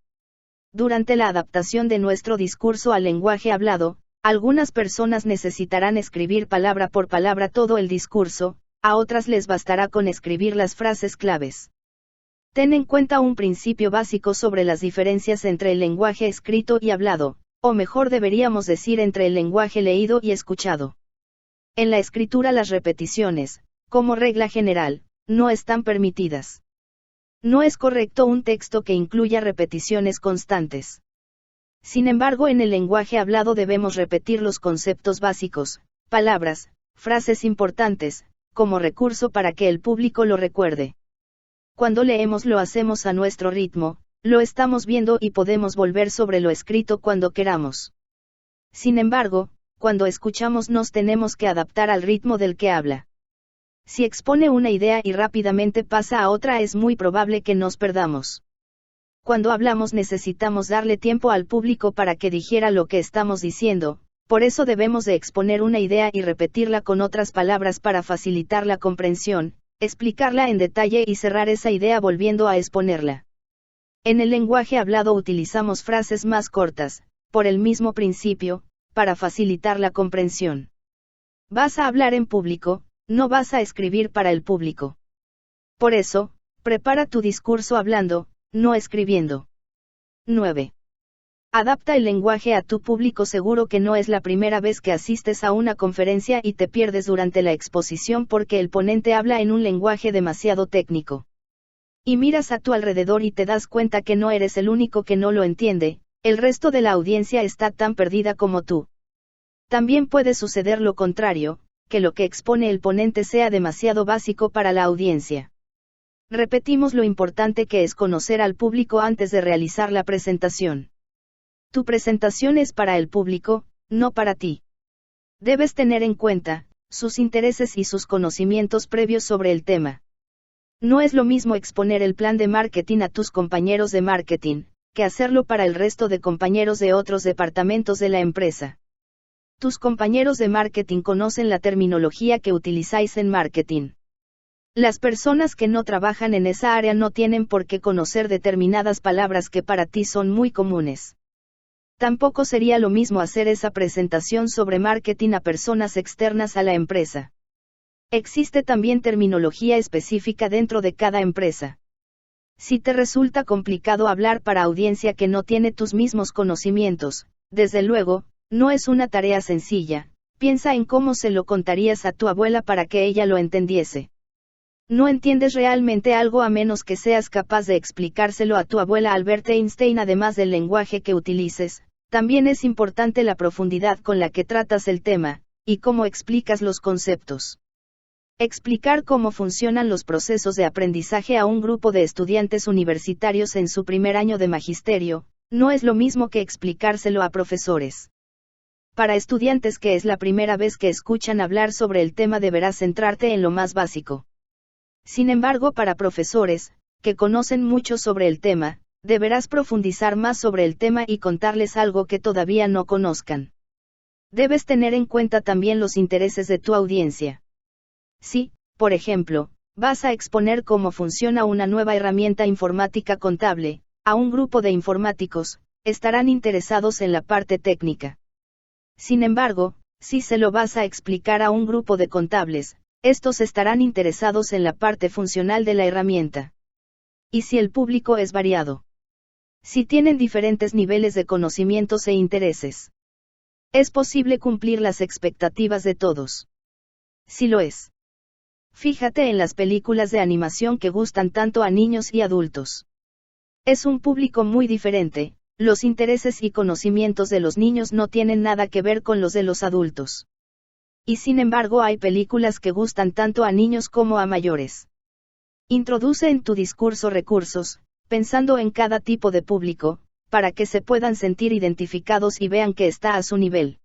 Durante la adaptación de nuestro discurso al lenguaje hablado, algunas personas necesitarán escribir palabra por palabra todo el discurso, a otras les bastará con escribir las frases claves. Ten en cuenta un principio básico sobre las diferencias entre el lenguaje escrito y hablado, o mejor deberíamos decir entre el lenguaje leído y escuchado. En la escritura las repeticiones, como regla general, no están permitidas. No es correcto un texto que incluya repeticiones constantes. Sin embargo, en el lenguaje hablado debemos repetir los conceptos básicos, palabras, frases importantes, como recurso para que el público lo recuerde. Cuando leemos lo hacemos a nuestro ritmo, lo estamos viendo y podemos volver sobre lo escrito cuando queramos. Sin embargo, cuando escuchamos nos tenemos que adaptar al ritmo del que habla. Si expone una idea y rápidamente pasa a otra, es muy probable que nos perdamos. Cuando hablamos necesitamos darle tiempo al público para que digiera lo que estamos diciendo, por eso debemos de exponer una idea y repetirla con otras palabras para facilitar la comprensión, explicarla en detalle y cerrar esa idea volviendo a exponerla. En el lenguaje hablado utilizamos frases más cortas, por el mismo principio, para facilitar la comprensión. Vas a hablar en público, no vas a escribir para el público. Por eso, prepara tu discurso hablando, no escribiendo. 9. Adapta el lenguaje a tu público. Seguro que no es la primera vez que asistes a una conferencia y te pierdes durante la exposición porque el ponente habla en un lenguaje demasiado técnico. Y miras a tu alrededor y te das cuenta que no eres el único que no lo entiende, el resto de la audiencia está tan perdida como tú. También puede suceder lo contrario, que lo que expone el ponente sea demasiado básico para la audiencia. Repetimos lo importante que es conocer al público antes de realizar la presentación. Tu presentación es para el público, no para ti. Debes tener en cuenta sus intereses y sus conocimientos previos sobre el tema. No es lo mismo exponer el plan de marketing a tus compañeros de marketing, que hacerlo para el resto de compañeros de otros departamentos de la empresa. Tus compañeros de marketing conocen la terminología que utilizáis en marketing. Las personas que no trabajan en esa área no tienen por qué conocer determinadas palabras que para ti son muy comunes. Tampoco sería lo mismo hacer esa presentación sobre marketing a personas externas a la empresa. Existe también terminología específica dentro de cada empresa. Si te resulta complicado hablar para audiencia que no tiene tus mismos conocimientos, desde luego, no es una tarea sencilla. Piensa en cómo se lo contarías a tu abuela para que ella lo entendiese. No entiendes realmente algo a menos que seas capaz de explicárselo a tu abuela Albert Einstein. Además del lenguaje que utilices, también es importante la profundidad con la que tratas el tema, y cómo explicas los conceptos. Explicar cómo funcionan los procesos de aprendizaje a un grupo de estudiantes universitarios en su primer año de magisterio, no es lo mismo que explicárselo a profesores. Para estudiantes que es la primera vez que escuchan hablar sobre el tema deberás centrarte en lo más básico. Sin embargo, para profesores, que conocen mucho sobre el tema, Deberás profundizar más sobre el tema y contarles algo que todavía no conozcan. Debes tener en cuenta también los intereses de tu audiencia. Si, por ejemplo, vas a exponer cómo funciona una nueva herramienta informática contable, a un grupo de informáticos, estarán interesados en la parte técnica. Sin embargo, si se lo vas a explicar a un grupo de contables, estos estarán interesados en la parte funcional de la herramienta. Y si el público es variado. Si tienen diferentes niveles de conocimientos e intereses. Es posible cumplir las expectativas de todos. Si lo es. Fíjate en las películas de animación que gustan tanto a niños y adultos. Es un público muy diferente, los intereses y conocimientos de los niños no tienen nada que ver con los de los adultos. Y sin embargo hay películas que gustan tanto a niños como a mayores. Introduce en tu discurso recursos, pensando en cada tipo de público, para que se puedan sentir identificados y vean que está a su nivel.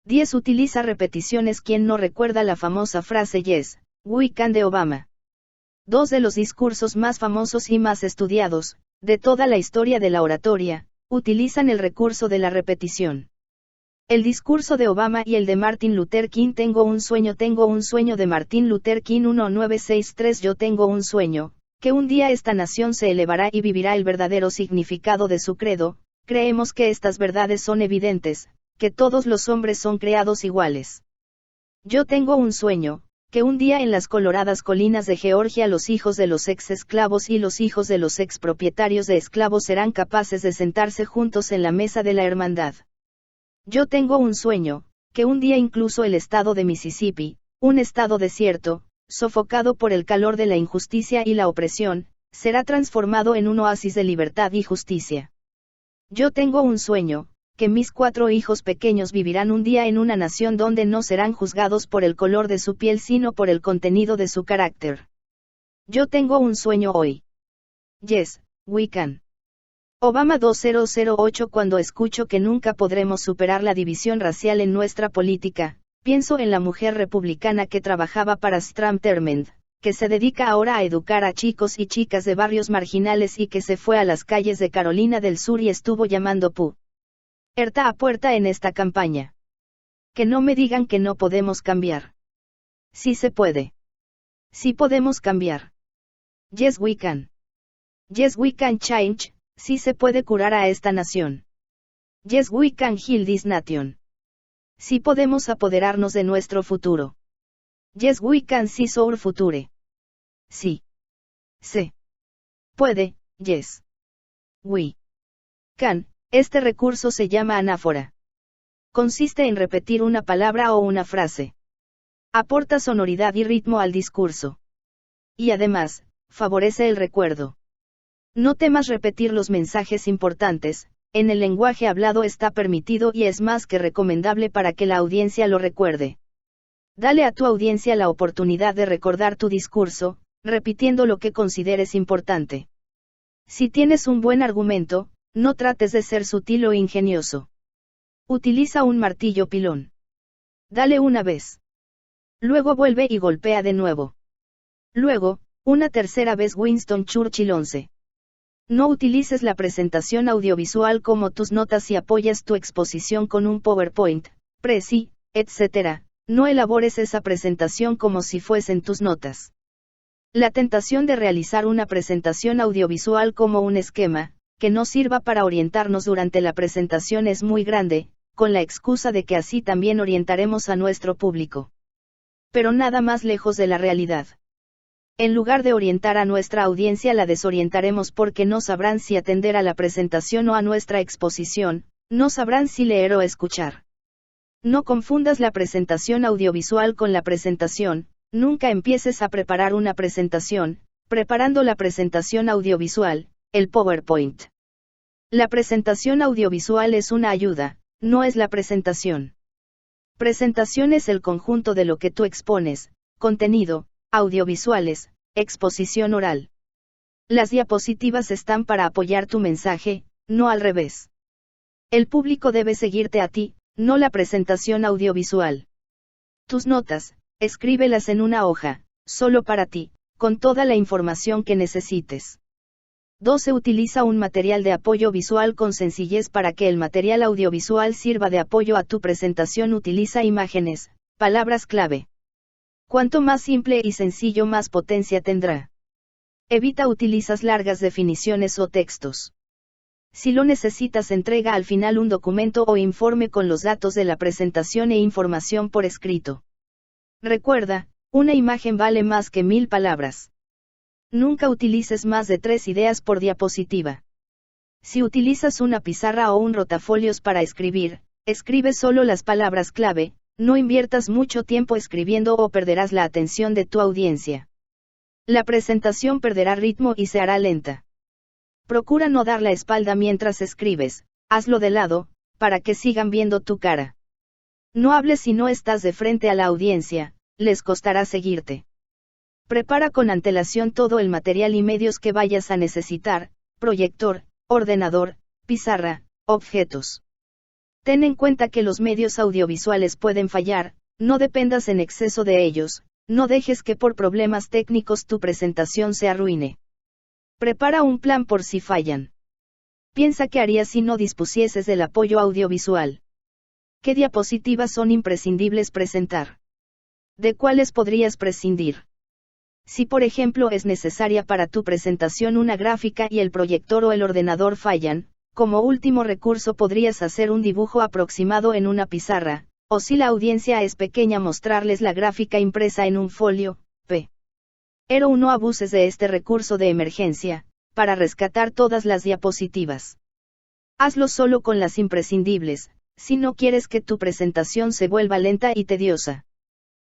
10. Utiliza repeticiones. ¿Quién no recuerda la famosa frase Yes, we can de Obama? Dos de los discursos más famosos y más estudiados, de toda la historia de la oratoria, utilizan el recurso de la repetición. El discurso de Obama y el de Martin Luther King. Tengo un sueño de Martin Luther King 1963. Yo tengo un sueño, que un día esta nación se elevará y vivirá el verdadero significado de su credo. Creemos que estas verdades son evidentes, que todos los hombres son creados iguales. Yo tengo un sueño, que un día en las coloradas colinas de Georgia los hijos de los ex esclavos y los hijos de los ex propietarios de esclavos serán capaces de sentarse juntos en la mesa de la hermandad. Yo tengo un sueño, que un día incluso el estado de Mississippi, un estado desierto, sofocado por el calor de la injusticia y la opresión, será transformado en un oasis de libertad y justicia. Yo tengo un sueño, que mis 4 hijos pequeños vivirán un día en una nación donde no serán juzgados por el color de su piel sino por el contenido de su carácter. Yo tengo un sueño hoy. Yes, we can. Obama 2008. Cuando escucho que nunca podremos superar la división racial en nuestra política, pienso en la mujer republicana que trabajaba para Strom Thurmond, que se dedica ahora a educar a chicos y chicas de barrios marginales y que se fue a las calles de Carolina del Sur y estuvo llamando puerta a puerta en esta campaña. Que no me digan que no podemos cambiar. Sí se puede. Sí podemos cambiar. Yes we can. Yes we can change. Sí se puede curar a esta nación. Yes we can heal this nation. Sí podemos apoderarnos de nuestro futuro. Yes we can seize our future. Sí. Se puede. Yes we can. Este recurso se llama anáfora. Consiste en repetir una palabra o una frase. Aporta sonoridad y ritmo al discurso. Y además, favorece el recuerdo. No temas repetir los mensajes importantes, en el lenguaje hablado está permitido y es más que recomendable para que la audiencia lo recuerde. Dale a tu audiencia la oportunidad de recordar tu discurso, repitiendo lo que consideres importante. Si tienes un buen argumento, no trates de ser sutil o ingenioso. Utiliza un martillo pilón. Dale una vez. Luego vuelve y golpea de nuevo. Luego, una tercera vez. Winston Churchill 11. No utilices la presentación audiovisual como tus notas y apoyas tu exposición con un PowerPoint, Prezi, etc. No elabores esa presentación como si fuesen tus notas. La tentación de realizar una presentación audiovisual como un esquema, que no sirva para orientarnos durante la presentación es muy grande, con la excusa de que así también orientaremos a nuestro público. Pero nada más lejos de la realidad. En lugar de orientar a nuestra audiencia la desorientaremos porque no sabrán si atender a la presentación o a nuestra exposición, no sabrán si leer o escuchar. No confundas la presentación audiovisual con la presentación, nunca empieces a preparar una presentación, preparando la presentación audiovisual, el PowerPoint. La presentación audiovisual es una ayuda, no es la presentación. Presentación es el conjunto de lo que tú expones, contenido, audiovisuales, exposición oral. Las diapositivas están para apoyar tu mensaje, no al revés. El público debe seguirte a ti, no la presentación audiovisual. Tus notas, escríbelas en una hoja, solo para ti, con toda la información que necesites. 12. Utiliza un material de apoyo visual con sencillez para que el material audiovisual sirva de apoyo a tu presentación. Utiliza imágenes, palabras clave. Cuanto más simple y sencillo, más potencia tendrá. Evita utilizar largas definiciones o textos. Si lo necesitas, entrega al final un documento o informe con los datos de la presentación e información por escrito. Recuerda, una imagen vale más que 1000 palabras. Nunca utilices más de 3 ideas por diapositiva. Si utilizas una pizarra o un rotafolios para escribir, escribe solo las palabras clave, no inviertas mucho tiempo escribiendo o perderás la atención de tu audiencia. La presentación perderá ritmo y se hará lenta. Procura no dar la espalda mientras escribes, hazlo de lado, para que sigan viendo tu cara. No hables si no estás de frente a la audiencia, les costará seguirte. Prepara con antelación todo el material y medios que vayas a necesitar: proyector, ordenador, pizarra, objetos. Ten en cuenta que los medios audiovisuales pueden fallar, no dependas en exceso de ellos, no dejes que por problemas técnicos tu presentación se arruine. Prepara un plan por si fallan. Piensa qué harías si no dispusieses del apoyo audiovisual. ¿Qué diapositivas son imprescindibles presentar? ¿De cuáles podrías prescindir? Si por ejemplo es necesaria para tu presentación una gráfica y el proyector o el ordenador fallan, como último recurso podrías hacer un dibujo aproximado en una pizarra, o si la audiencia es pequeña, mostrarles la gráfica impresa en un folio, pero no abuses de este recurso de emergencia, para rescatar todas las diapositivas. Hazlo solo con las imprescindibles, si no quieres que tu presentación se vuelva lenta y tediosa.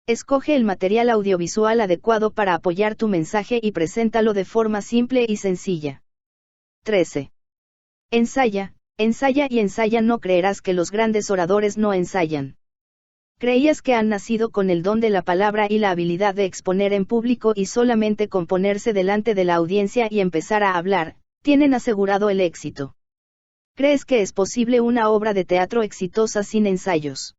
Escoge el material audiovisual adecuado para apoyar tu mensaje y preséntalo de forma simple y sencilla. 13. Ensaya, ensaya y ensaya. No creerás que los grandes oradores no ensayan. Creías que han nacido con el don de la palabra y la habilidad de exponer en público y solamente con ponerse delante de la audiencia y empezar a hablar, tienen asegurado el éxito. ¿Crees que es posible una obra de teatro exitosa sin ensayos?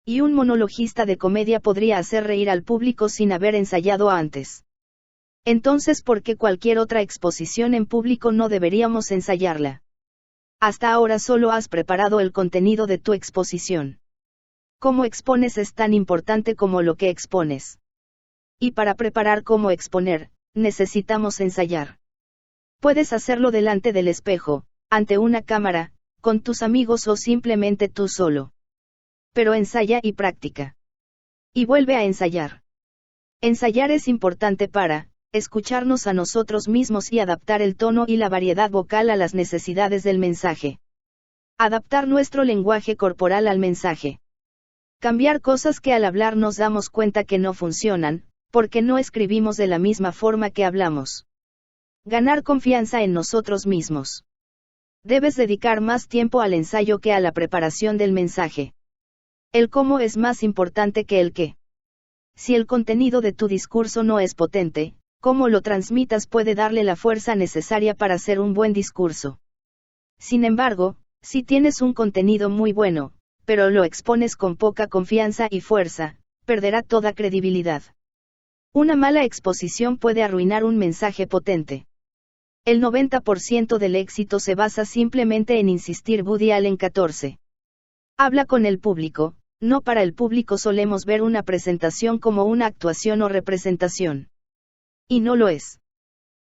Y un monologista de comedia podría hacer reír al público sin haber ensayado antes. Entonces, ¿por qué cualquier otra exposición en público no deberíamos ensayarla? Hasta ahora solo has preparado el contenido de tu exposición. Cómo expones es tan importante como lo que expones. Y para preparar cómo exponer, necesitamos ensayar. Puedes hacerlo delante del espejo, ante una cámara, con tus amigos o simplemente tú solo. Pero ensaya y practica. Y vuelve a ensayar. Ensayar es importante para escucharnos a nosotros mismos y adaptar el tono y la variedad vocal a las necesidades del mensaje. Adaptar nuestro lenguaje corporal al mensaje. Cambiar cosas que al hablar nos damos cuenta que no funcionan, porque no escribimos de la misma forma que hablamos. Ganar confianza en nosotros mismos. Debes dedicar más tiempo al ensayo que a la preparación del mensaje. El cómo es más importante que el qué. Si el contenido de tu discurso no es potente, cómo lo transmitas puede darle la fuerza necesaria para hacer un buen discurso. Sin embargo, si tienes un contenido muy bueno, pero lo expones con poca confianza y fuerza, perderá toda credibilidad. Una mala exposición puede arruinar un mensaje potente. El 90% del éxito se basa simplemente en insistir. Woody Allen 14. Habla con el público. No para el público. Solemos ver una presentación como una actuación o representación. Y no lo es.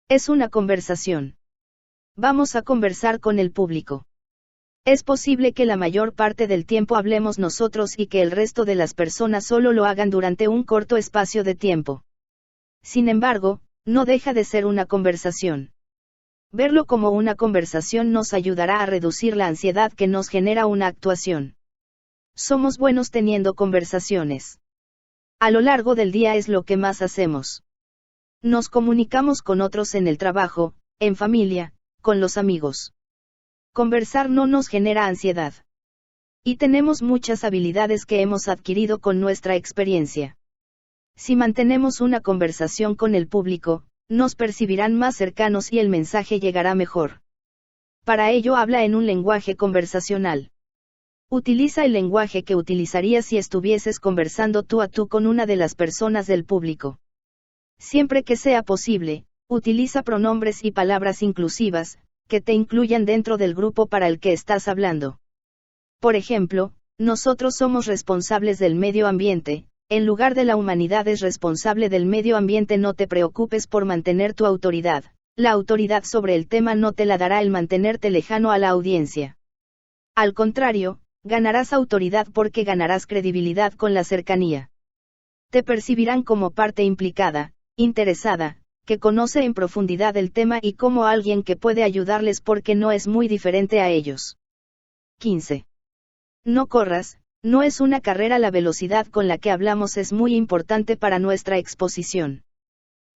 Es una conversación. Vamos a conversar con el público. Es posible que la mayor parte del tiempo hablemos nosotros y que el resto de las personas solo lo hagan durante un corto espacio de tiempo. Sin embargo, no deja de ser una conversación. Verlo como una conversación nos ayudará a reducir la ansiedad que nos genera una actuación. Somos buenos teniendo conversaciones. A lo largo del día es lo que más hacemos. Nos comunicamos con otros en el trabajo, en familia, con los amigos. Conversar no nos genera ansiedad. Y tenemos muchas habilidades que hemos adquirido con nuestra experiencia. Si mantenemos una conversación con el público, nos percibirán más cercanos y el mensaje llegará mejor. Para ello habla en un lenguaje conversacional. Utiliza el lenguaje que utilizarías si estuvieses conversando tú a tú con una de las personas del público. Siempre que sea posible, Utiliza pronombres y palabras inclusivas, que te incluyan dentro del grupo para el que estás hablando. Por ejemplo, nosotros somos responsables del medio ambiente, en lugar de la humanidad es responsable del medio ambiente. No te preocupes por mantener tu autoridad, la autoridad sobre el tema no te la dará el mantenerte lejano a la audiencia. Al contrario, ganarás autoridad porque ganarás credibilidad con la cercanía. Te percibirán como parte implicada, interesada, que conoce en profundidad el tema y como alguien que puede ayudarles porque no es muy diferente a ellos. 15. No corras, no es una carrera. La velocidad con la que hablamos es muy importante para nuestra exposición.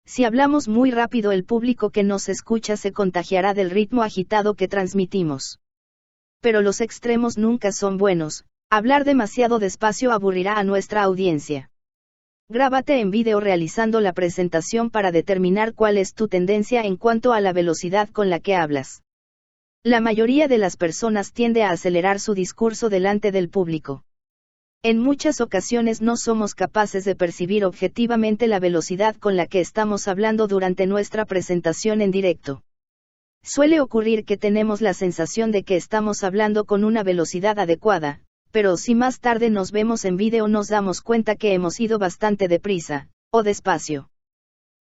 Si hablamos muy rápido, el público que nos escucha se contagiará del ritmo agitado que transmitimos. Pero los extremos nunca son buenos, hablar demasiado despacio aburrirá a nuestra audiencia. Grábate en vídeo realizando la presentación para determinar cuál es tu tendencia en cuanto a la velocidad con la que hablas. La mayoría de las personas tiende a acelerar su discurso delante del público. En muchas ocasiones no somos capaces de percibir objetivamente la velocidad con la que estamos hablando durante nuestra presentación en directo. Suele ocurrir que tenemos la sensación de que estamos hablando con una velocidad adecuada, pero si más tarde nos vemos en vídeo nos damos cuenta que hemos ido bastante deprisa, o despacio.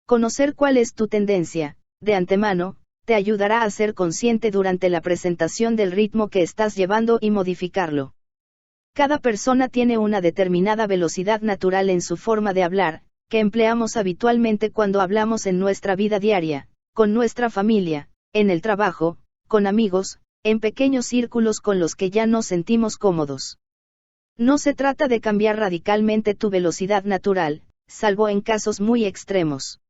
Conocer cuál es tu tendencia, de antemano, te ayudará a ser consciente durante la presentación del ritmo que estás llevando y modificarlo. Cada persona tiene una determinada velocidad natural en su forma de hablar, que empleamos habitualmente cuando hablamos en nuestra vida diaria, con nuestra familia, en el trabajo, con amigos, en pequeños círculos con los que ya nos sentimos cómodos. No se trata de cambiar radicalmente tu velocidad natural, salvo en casos muy extremos.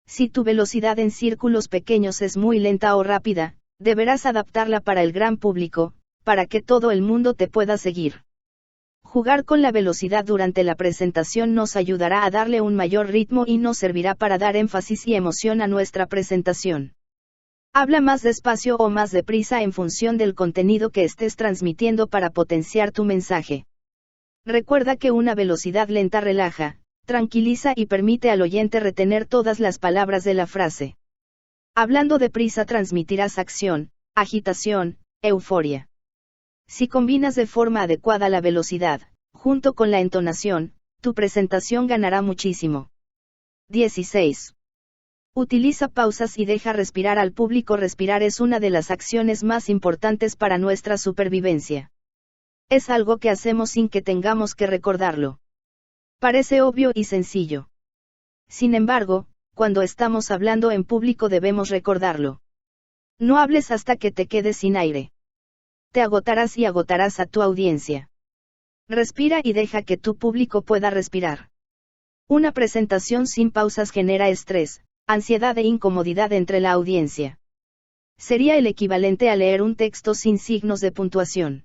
Si tu velocidad en círculos pequeños es muy lenta o rápida, deberás adaptarla para el gran público, para que todo el mundo te pueda seguir. Jugar con la velocidad durante la presentación nos ayudará a darle un mayor ritmo y nos servirá para dar énfasis y emoción a nuestra presentación. Habla más despacio o más deprisa en función del contenido que estés transmitiendo para potenciar tu mensaje. Recuerda que una velocidad lenta relaja, tranquiliza y permite al oyente retener todas las palabras de la frase. Hablando deprisa transmitirás acción, agitación, euforia. Si combinas de forma adecuada la velocidad, junto con la entonación, tu presentación ganará muchísimo. 16. Utiliza pausas y deja respirar al público. Respirar es una de las acciones más importantes para nuestra supervivencia. Es algo que hacemos sin que tengamos que recordarlo. Parece obvio y sencillo. Sin embargo, cuando estamos hablando en público debemos recordarlo. No hables hasta que te quedes sin aire. Te agotarás y agotarás a tu audiencia. Respira y deja que tu público pueda respirar. Una presentación sin pausas genera estrés, ansiedad e incomodidad entre la audiencia. Sería el equivalente a leer un texto sin signos de puntuación.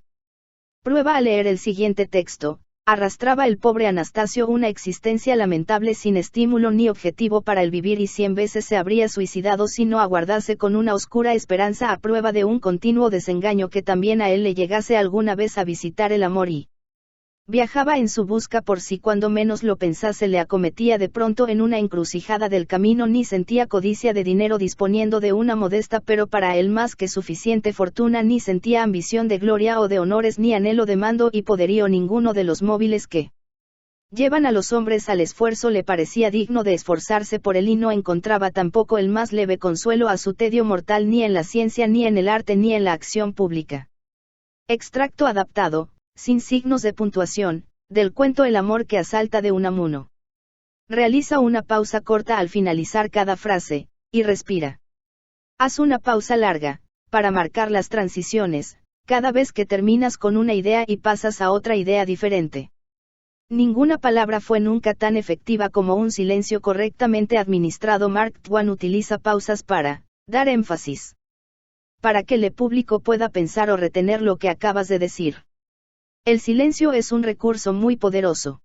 Prueba a leer el siguiente texto. Arrastraba el pobre Anastasio una existencia lamentable sin estímulo ni objetivo para el vivir y 100 veces se habría suicidado si no aguardase con una oscura esperanza a prueba de un continuo desengaño que también a él le llegase alguna vez a visitar el amor y viajaba en su busca por si cuando menos lo pensase le acometía de pronto en una encrucijada del camino ni sentía codicia de dinero disponiendo de una modesta pero para él más que suficiente fortuna ni sentía ambición de gloria o de honores ni anhelo de mando y poderío ninguno de los móviles que llevan a los hombres al esfuerzo le parecía digno de esforzarse por él y no encontraba tampoco el más leve consuelo a su tedio mortal ni en la ciencia ni en el arte ni en la acción pública. Extracto adaptado, sin signos de puntuación, del cuento El amor que asalta de Unamuno. Realiza una pausa corta al finalizar cada frase, y respira. Haz una pausa larga, para marcar las transiciones, cada vez que terminas con una idea y pasas a otra idea diferente. Ninguna palabra fue nunca tan efectiva como un silencio correctamente administrado. Mark Twain utiliza pausas para dar énfasis. Para que el público pueda pensar o retener lo que acabas de decir. El silencio es un recurso muy poderoso.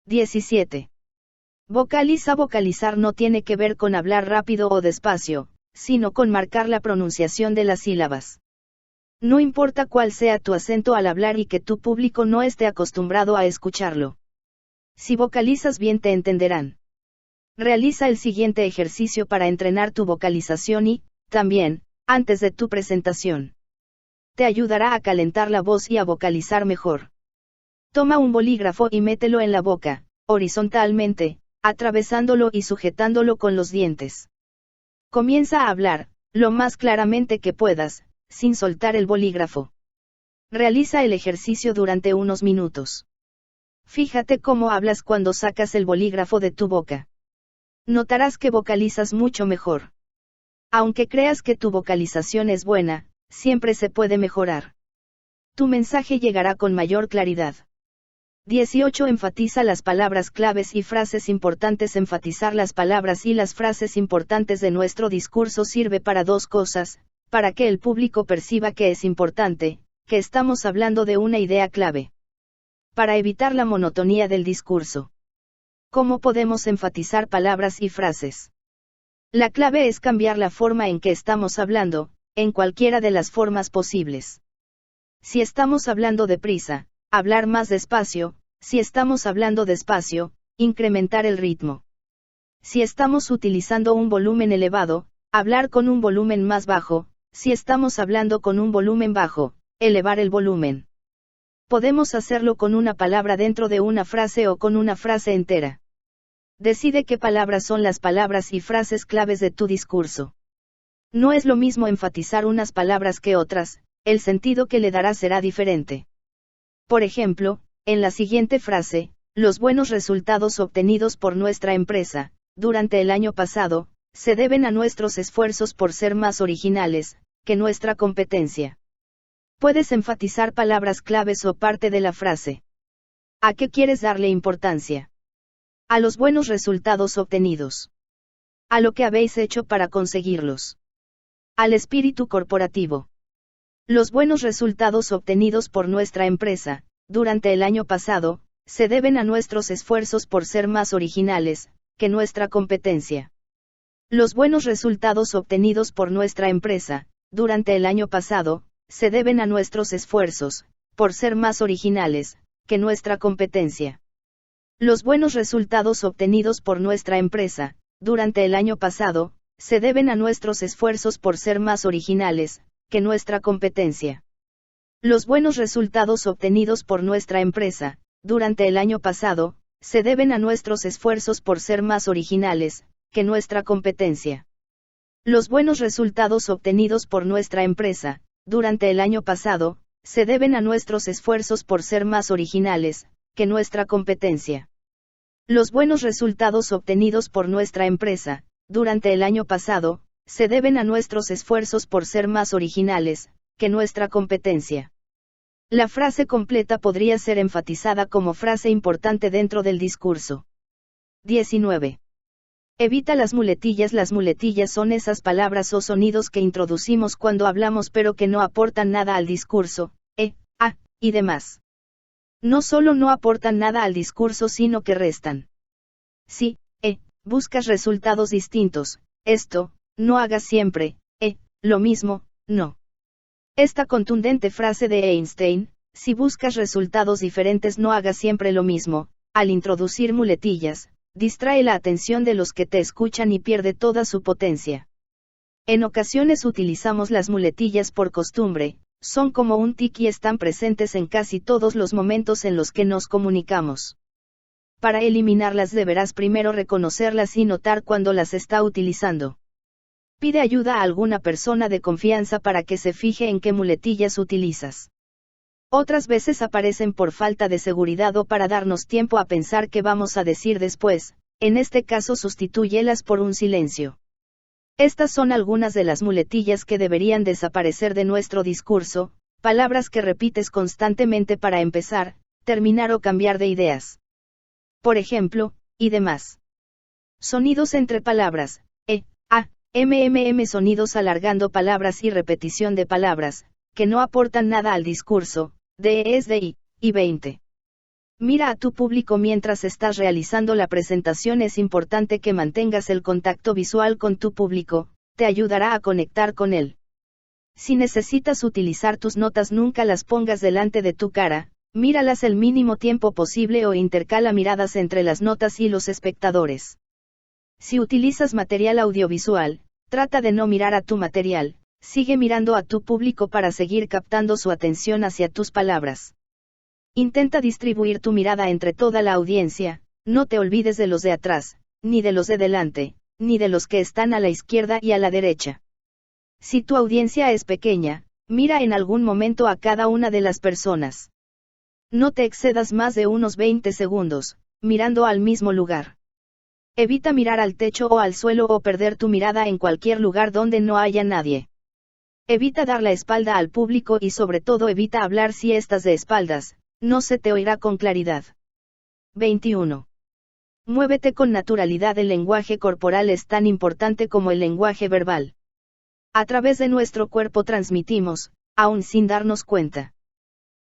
17. Vocaliza. Vocalizar no tiene que ver con hablar rápido o despacio, sino con marcar la pronunciación de las sílabas. No importa cuál sea tu acento al hablar y que tu público no esté acostumbrado a escucharlo. Si vocalizas bien te entenderán. Realiza el siguiente ejercicio para entrenar tu vocalización y, también, antes de tu presentación. Te ayudará a calentar la voz y a vocalizar mejor. Toma un bolígrafo y mételo en la boca, horizontalmente, atravesándolo y sujetándolo con los dientes. Comienza a hablar, lo más claramente que puedas, sin soltar el bolígrafo. Realiza el ejercicio durante unos minutos. Fíjate cómo hablas cuando sacas el bolígrafo de tu boca. Notarás que vocalizas mucho mejor. Aunque creas que tu vocalización es buena, siempre se puede mejorar. Tu mensaje llegará con mayor claridad. 18. Enfatiza las palabras claves y frases importantes. Enfatizar las palabras y las frases importantes de nuestro discurso sirve para dos cosas: para que el público perciba que es importante, que estamos hablando de una idea clave. Para evitar la monotonía del discurso. ¿Cómo podemos enfatizar palabras y frases? La clave es cambiar la forma en que estamos hablando, en cualquiera de las formas posibles. Si estamos hablando deprisa, hablar más despacio; si estamos hablando despacio, incrementar el ritmo. Si estamos utilizando un volumen elevado, hablar con un volumen más bajo; si estamos hablando con un volumen bajo, elevar el volumen. Podemos hacerlo con una palabra dentro de una frase o con una frase entera. Decide qué palabras son las palabras y frases claves de tu discurso. No es lo mismo enfatizar unas palabras que otras, el sentido que le darás será diferente. Por ejemplo, en la siguiente frase, los buenos resultados obtenidos por nuestra empresa, durante el año pasado, se deben a nuestros esfuerzos por ser más originales, que nuestra competencia. Puedes enfatizar palabras claves o parte de la frase. ¿A qué quieres darle importancia? A los buenos resultados obtenidos. A lo que habéis hecho para conseguirlos. Al espíritu corporativo. Los buenos resultados obtenidos por nuestra empresa, durante el año pasado, se deben a nuestros esfuerzos por ser más originales, que nuestra competencia. Los buenos resultados obtenidos por nuestra empresa, durante el año pasado, se deben a nuestros esfuerzos, por ser más originales, que nuestra competencia. Los buenos resultados obtenidos por nuestra empresa, durante el año pasado, se deben a nuestros esfuerzos por ser más originales, que nuestra competencia. Los buenos resultados obtenidos por nuestra empresa, durante el año pasado, se deben a nuestros esfuerzos por ser más originales, que nuestra competencia. Los buenos resultados obtenidos por nuestra empresa, durante el año pasado, se deben a nuestros esfuerzos por ser más originales, que nuestra competencia. Los buenos resultados obtenidos por nuestra empresa, durante el año pasado, se deben a nuestros esfuerzos por ser más originales, que nuestra competencia. La frase completa podría ser enfatizada como frase importante dentro del discurso. 19. Evita las muletillas. Las muletillas son esas palabras o sonidos que introducimos cuando hablamos pero que no aportan nada al discurso, y demás. No solo no aportan nada al discurso sino que restan. Si, buscas resultados distintos, esto, no hagas siempre, lo mismo, no. Esta contundente frase de Einstein, si buscas resultados diferentes no hagas siempre lo mismo, al introducir muletillas, distrae la atención de los que te escuchan y pierde toda su potencia. En ocasiones utilizamos las muletillas por costumbre, son como un tic y están presentes en casi todos los momentos en los que nos comunicamos. Para eliminarlas deberás primero reconocerlas y notar cuando las está utilizando. Pide ayuda a alguna persona de confianza para que se fije en qué muletillas utilizas. Otras veces aparecen por falta de seguridad o para darnos tiempo a pensar qué vamos a decir después, en este caso sustitúyelas por un silencio. Estas son algunas de las muletillas que deberían desaparecer de nuestro discurso, palabras que repites constantemente para empezar, terminar o cambiar de ideas. Por ejemplo, y demás. Sonidos entre palabras, sonidos alargando palabras y repetición de palabras, que no aportan nada al discurso, y 20. Mira a tu público mientras estás realizando la presentación. Es importante que mantengas el contacto visual con tu público, te ayudará a conectar con él. Si necesitas utilizar tus notas nunca las pongas delante de tu cara, míralas el mínimo tiempo posible o intercala miradas entre las notas y los espectadores. Si utilizas material audiovisual, trata de no mirar a tu material, sigue mirando a tu público para seguir captando su atención hacia tus palabras. Intenta distribuir tu mirada entre toda la audiencia, no te olvides de los de atrás, ni de los de delante, ni de los que están a la izquierda y a la derecha. Si tu audiencia es pequeña, mira en algún momento a cada una de las personas. No te excedas más de unos 20 segundos, mirando al mismo lugar. Evita mirar al techo o al suelo o perder tu mirada en cualquier lugar donde no haya nadie. Evita dar la espalda al público y sobre todo evita hablar si estás de espaldas, no se te oirá con claridad. 21. Muévete con naturalidad. El lenguaje corporal es tan importante como el lenguaje verbal. A través de nuestro cuerpo transmitimos, aún sin darnos cuenta.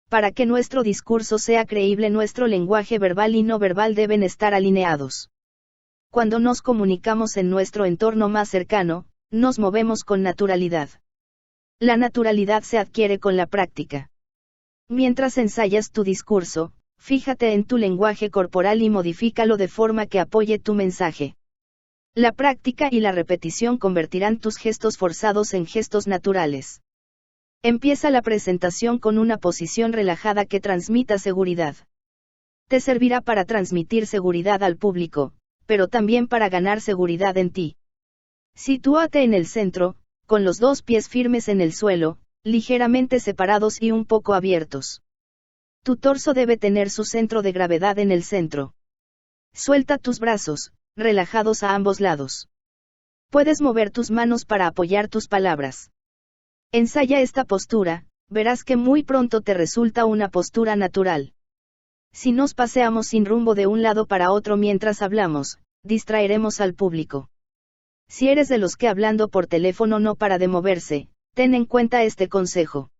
Para que nuestro discurso sea creíble, nuestro lenguaje verbal y no verbal deben estar alineados. Cuando nos comunicamos en nuestro entorno más cercano, nos movemos con naturalidad. La naturalidad se adquiere con la práctica. Mientras ensayas tu discurso, fíjate en tu lenguaje corporal y modifícalo de forma que apoye tu mensaje. La práctica y la repetición convertirán tus gestos forzados en gestos naturales. Empieza la presentación con una posición relajada que transmita seguridad. Te servirá para transmitir seguridad al público, pero también para ganar seguridad en ti. Sitúate en el centro, con los dos pies firmes en el suelo, ligeramente separados y un poco abiertos. Tu torso debe tener su centro de gravedad en el centro. Suelta tus brazos, relajados a ambos lados. Puedes mover tus manos para apoyar tus palabras. Ensaya esta postura, verás que muy pronto te resulta una postura natural. Si nos paseamos sin rumbo de un lado para otro mientras hablamos, distraeremos al público. Si eres de los que hablando por teléfono no para de moverse, ten en cuenta este consejo.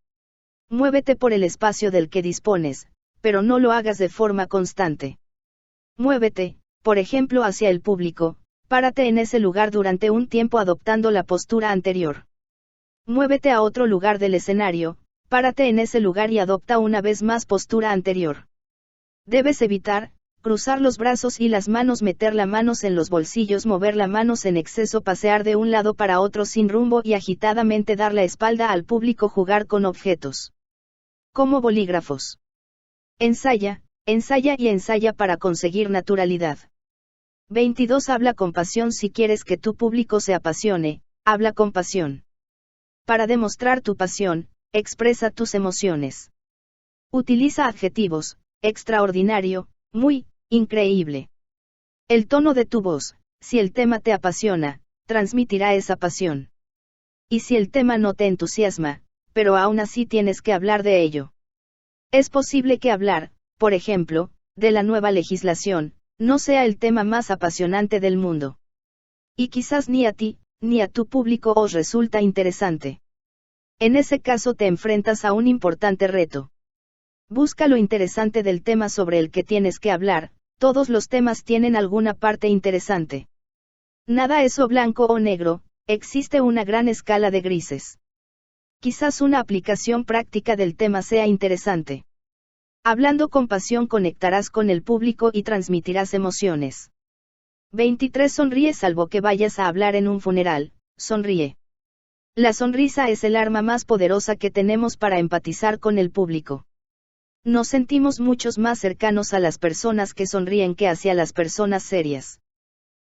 Muévete por el espacio del que dispones, pero no lo hagas de forma constante. Muévete, por ejemplo, hacia el público, párate en ese lugar durante un tiempo adoptando la postura anterior. Muévete a otro lugar del escenario, párate en ese lugar y adopta una vez más postura anterior. Debes evitar, cruzar los brazos y las manos, meter las manos en los bolsillos, mover las manos en exceso, pasear de un lado para otro sin rumbo y agitadamente dar la espalda al público, jugar con objetos. Como bolígrafos. Ensaya, ensaya y ensaya para conseguir naturalidad. 22. Habla con pasión. Si quieres que tu público se apasione, habla con pasión. Para demostrar tu pasión, expresa tus emociones. Utiliza adjetivos: extraordinario, muy, increíble. El tono de tu voz, si el tema te apasiona, transmitirá esa pasión. Y si el tema no te entusiasma, pero aún así tienes que hablar de ello. Es posible que hablar, por ejemplo, de la nueva legislación, no sea el tema más apasionante del mundo. Y quizás ni a ti, ni a tu público os resulta interesante. En ese caso te enfrentas a un importante reto. Busca lo interesante del tema sobre el que tienes que hablar. Todos los temas tienen alguna parte interesante. Nada es o blanco o negro, existe una gran escala de grises. Quizás una aplicación práctica del tema sea interesante. Hablando con pasión conectarás con el público y transmitirás emociones. 23. Sonríe. Salvo que vayas a hablar en un funeral, sonríe. La sonrisa es el arma más poderosa que tenemos para empatizar con el público. Nos sentimos muchos más cercanos a las personas que sonríen que hacia las personas serias.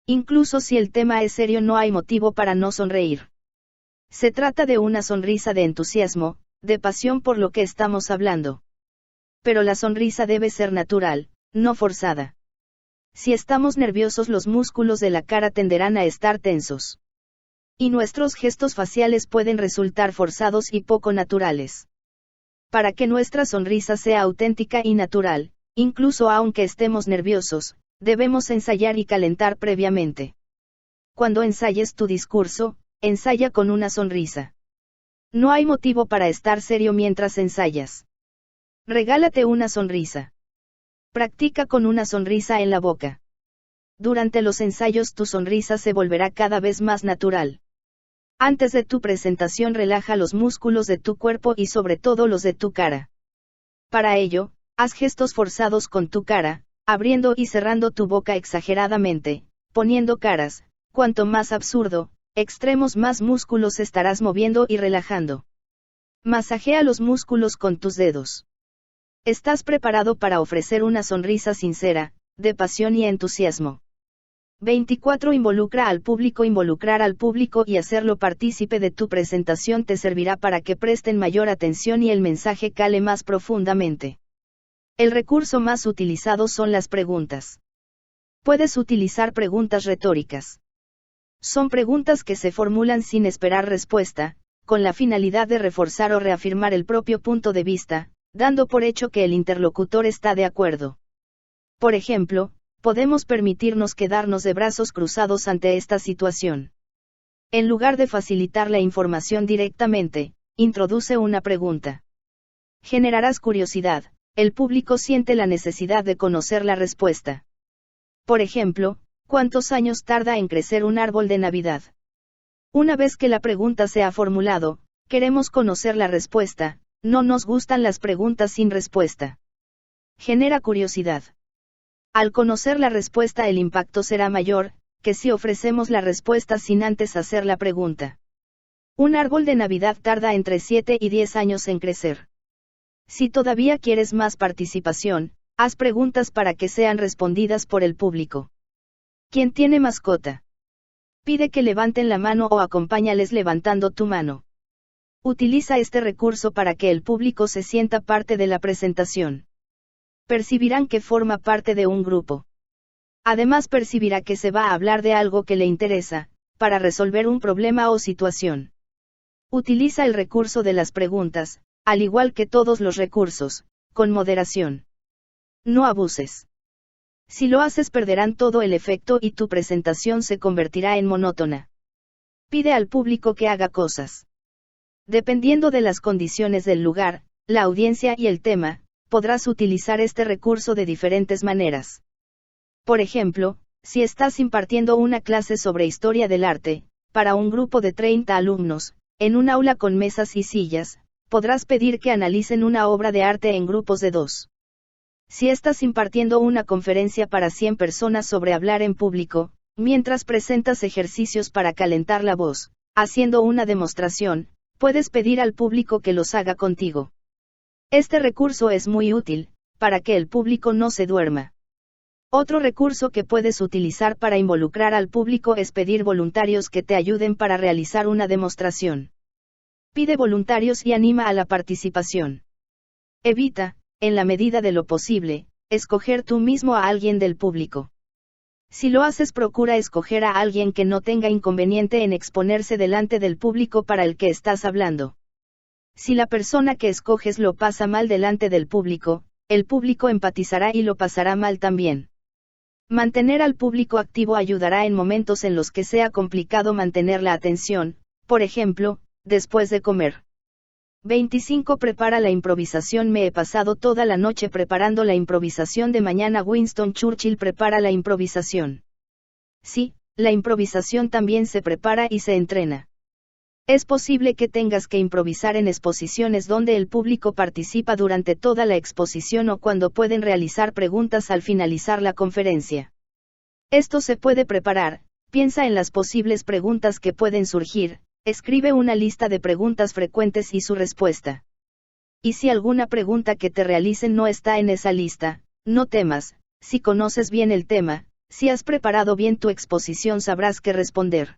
Incluso si el tema es serio, no hay motivo para no sonreír. Se trata de una sonrisa de entusiasmo, de pasión por lo que estamos hablando. Pero la sonrisa debe ser natural, no forzada. Si estamos nerviosos, los músculos de la cara tenderán a estar tensos. Y nuestros gestos faciales pueden resultar forzados y poco naturales. Para que nuestra sonrisa sea auténtica y natural, incluso aunque estemos nerviosos, debemos ensayar y calentar previamente. Cuando ensayes tu discurso, ensaya con una sonrisa. No hay motivo para estar serio mientras ensayas. Regálate una sonrisa. Practica con una sonrisa en la boca. Durante los ensayos tu sonrisa se volverá cada vez más natural. Antes de tu presentación relaja los músculos de tu cuerpo y sobre todo los de tu cara. Para ello, haz gestos forzados con tu cara, abriendo y cerrando tu boca exageradamente, poniendo caras, Cuanto más absurdo, extremos más músculos estarás moviendo y relajando. Masajea los músculos con tus dedos. Estás preparado para ofrecer una sonrisa sincera, de pasión y entusiasmo. 24. Involucra al público. Involucrar al público y hacerlo partícipe de tu presentación te servirá para que presten mayor atención y el mensaje cale más profundamente. El recurso más utilizado son las preguntas. Puedes utilizar preguntas retóricas. Son preguntas que se formulan sin esperar respuesta, con la finalidad de reforzar o reafirmar el propio punto de vista, dando por hecho que el interlocutor está de acuerdo. Por ejemplo, podemos permitirnos quedarnos de brazos cruzados ante esta situación. En lugar de facilitar la información directamente, introduce una pregunta. Generarás curiosidad, el público siente la necesidad de conocer la respuesta. Por ejemplo, ¿cuántos años tarda en crecer un árbol de Navidad? Una vez que la pregunta se ha formulado, queremos conocer la respuesta, no nos gustan las preguntas sin respuesta. Genera curiosidad. Al conocer la respuesta el impacto será mayor, que si ofrecemos la respuesta sin antes hacer la pregunta. Un árbol de Navidad tarda entre 7 y 10 años en crecer. Si todavía quieres más participación, haz preguntas para que sean respondidas por el público. ¿Quién tiene mascota? Pide que levanten la mano o acompáñales levantando tu mano. Utiliza este recurso para que el público se sienta parte de la presentación. Percibirán que forma parte de un grupo. Además percibirá que se va a hablar de algo que le interesa, para resolver un problema o situación. Utiliza el recurso de las preguntas, al igual que todos los recursos, con moderación. No abuses. Si lo haces perderán todo el efecto y tu presentación se convertirá en monótona. Pide al público que haga cosas. Dependiendo de las condiciones del lugar, la audiencia y el tema, podrás utilizar este recurso de diferentes maneras. Por ejemplo, si estás impartiendo una clase sobre historia del arte, para un grupo de 30 alumnos, en un aula con mesas y sillas, podrás pedir que analicen una obra de arte en grupos de 2. Si estás impartiendo una conferencia para 100 personas sobre hablar en público, mientras presentas ejercicios para calentar la voz, haciendo una demostración, puedes pedir al público que los haga contigo. Este recurso es muy útil, para que el público no se duerma. Otro recurso que puedes utilizar para involucrar al público es pedir voluntarios que te ayuden para realizar una demostración. Pide voluntarios y anima a la participación. Evita, en la medida de lo posible, escoger tú mismo a alguien del público. Si lo haces, procura escoger a alguien que no tenga inconveniente en exponerse delante del público para el que estás hablando. Si la persona que escoges lo pasa mal delante del público, el público empatizará y lo pasará mal también. Mantener al público activo ayudará en momentos en los que sea complicado mantener la atención, por ejemplo, después de comer. 25. Prepara la improvisación. Me he pasado toda la noche preparando la improvisación de mañana. Winston Churchill prepara la improvisación. Sí, la improvisación también se prepara y se entrena. Es posible que tengas que improvisar en exposiciones donde el público participa durante toda la exposición o cuando pueden realizar preguntas al finalizar la conferencia. Esto se puede preparar, piensa en las posibles preguntas que pueden surgir, escribe una lista de preguntas frecuentes y su respuesta. Y si alguna pregunta que te realicen no está en esa lista, no temas, si conoces bien el tema, si has preparado bien tu exposición sabrás qué responder.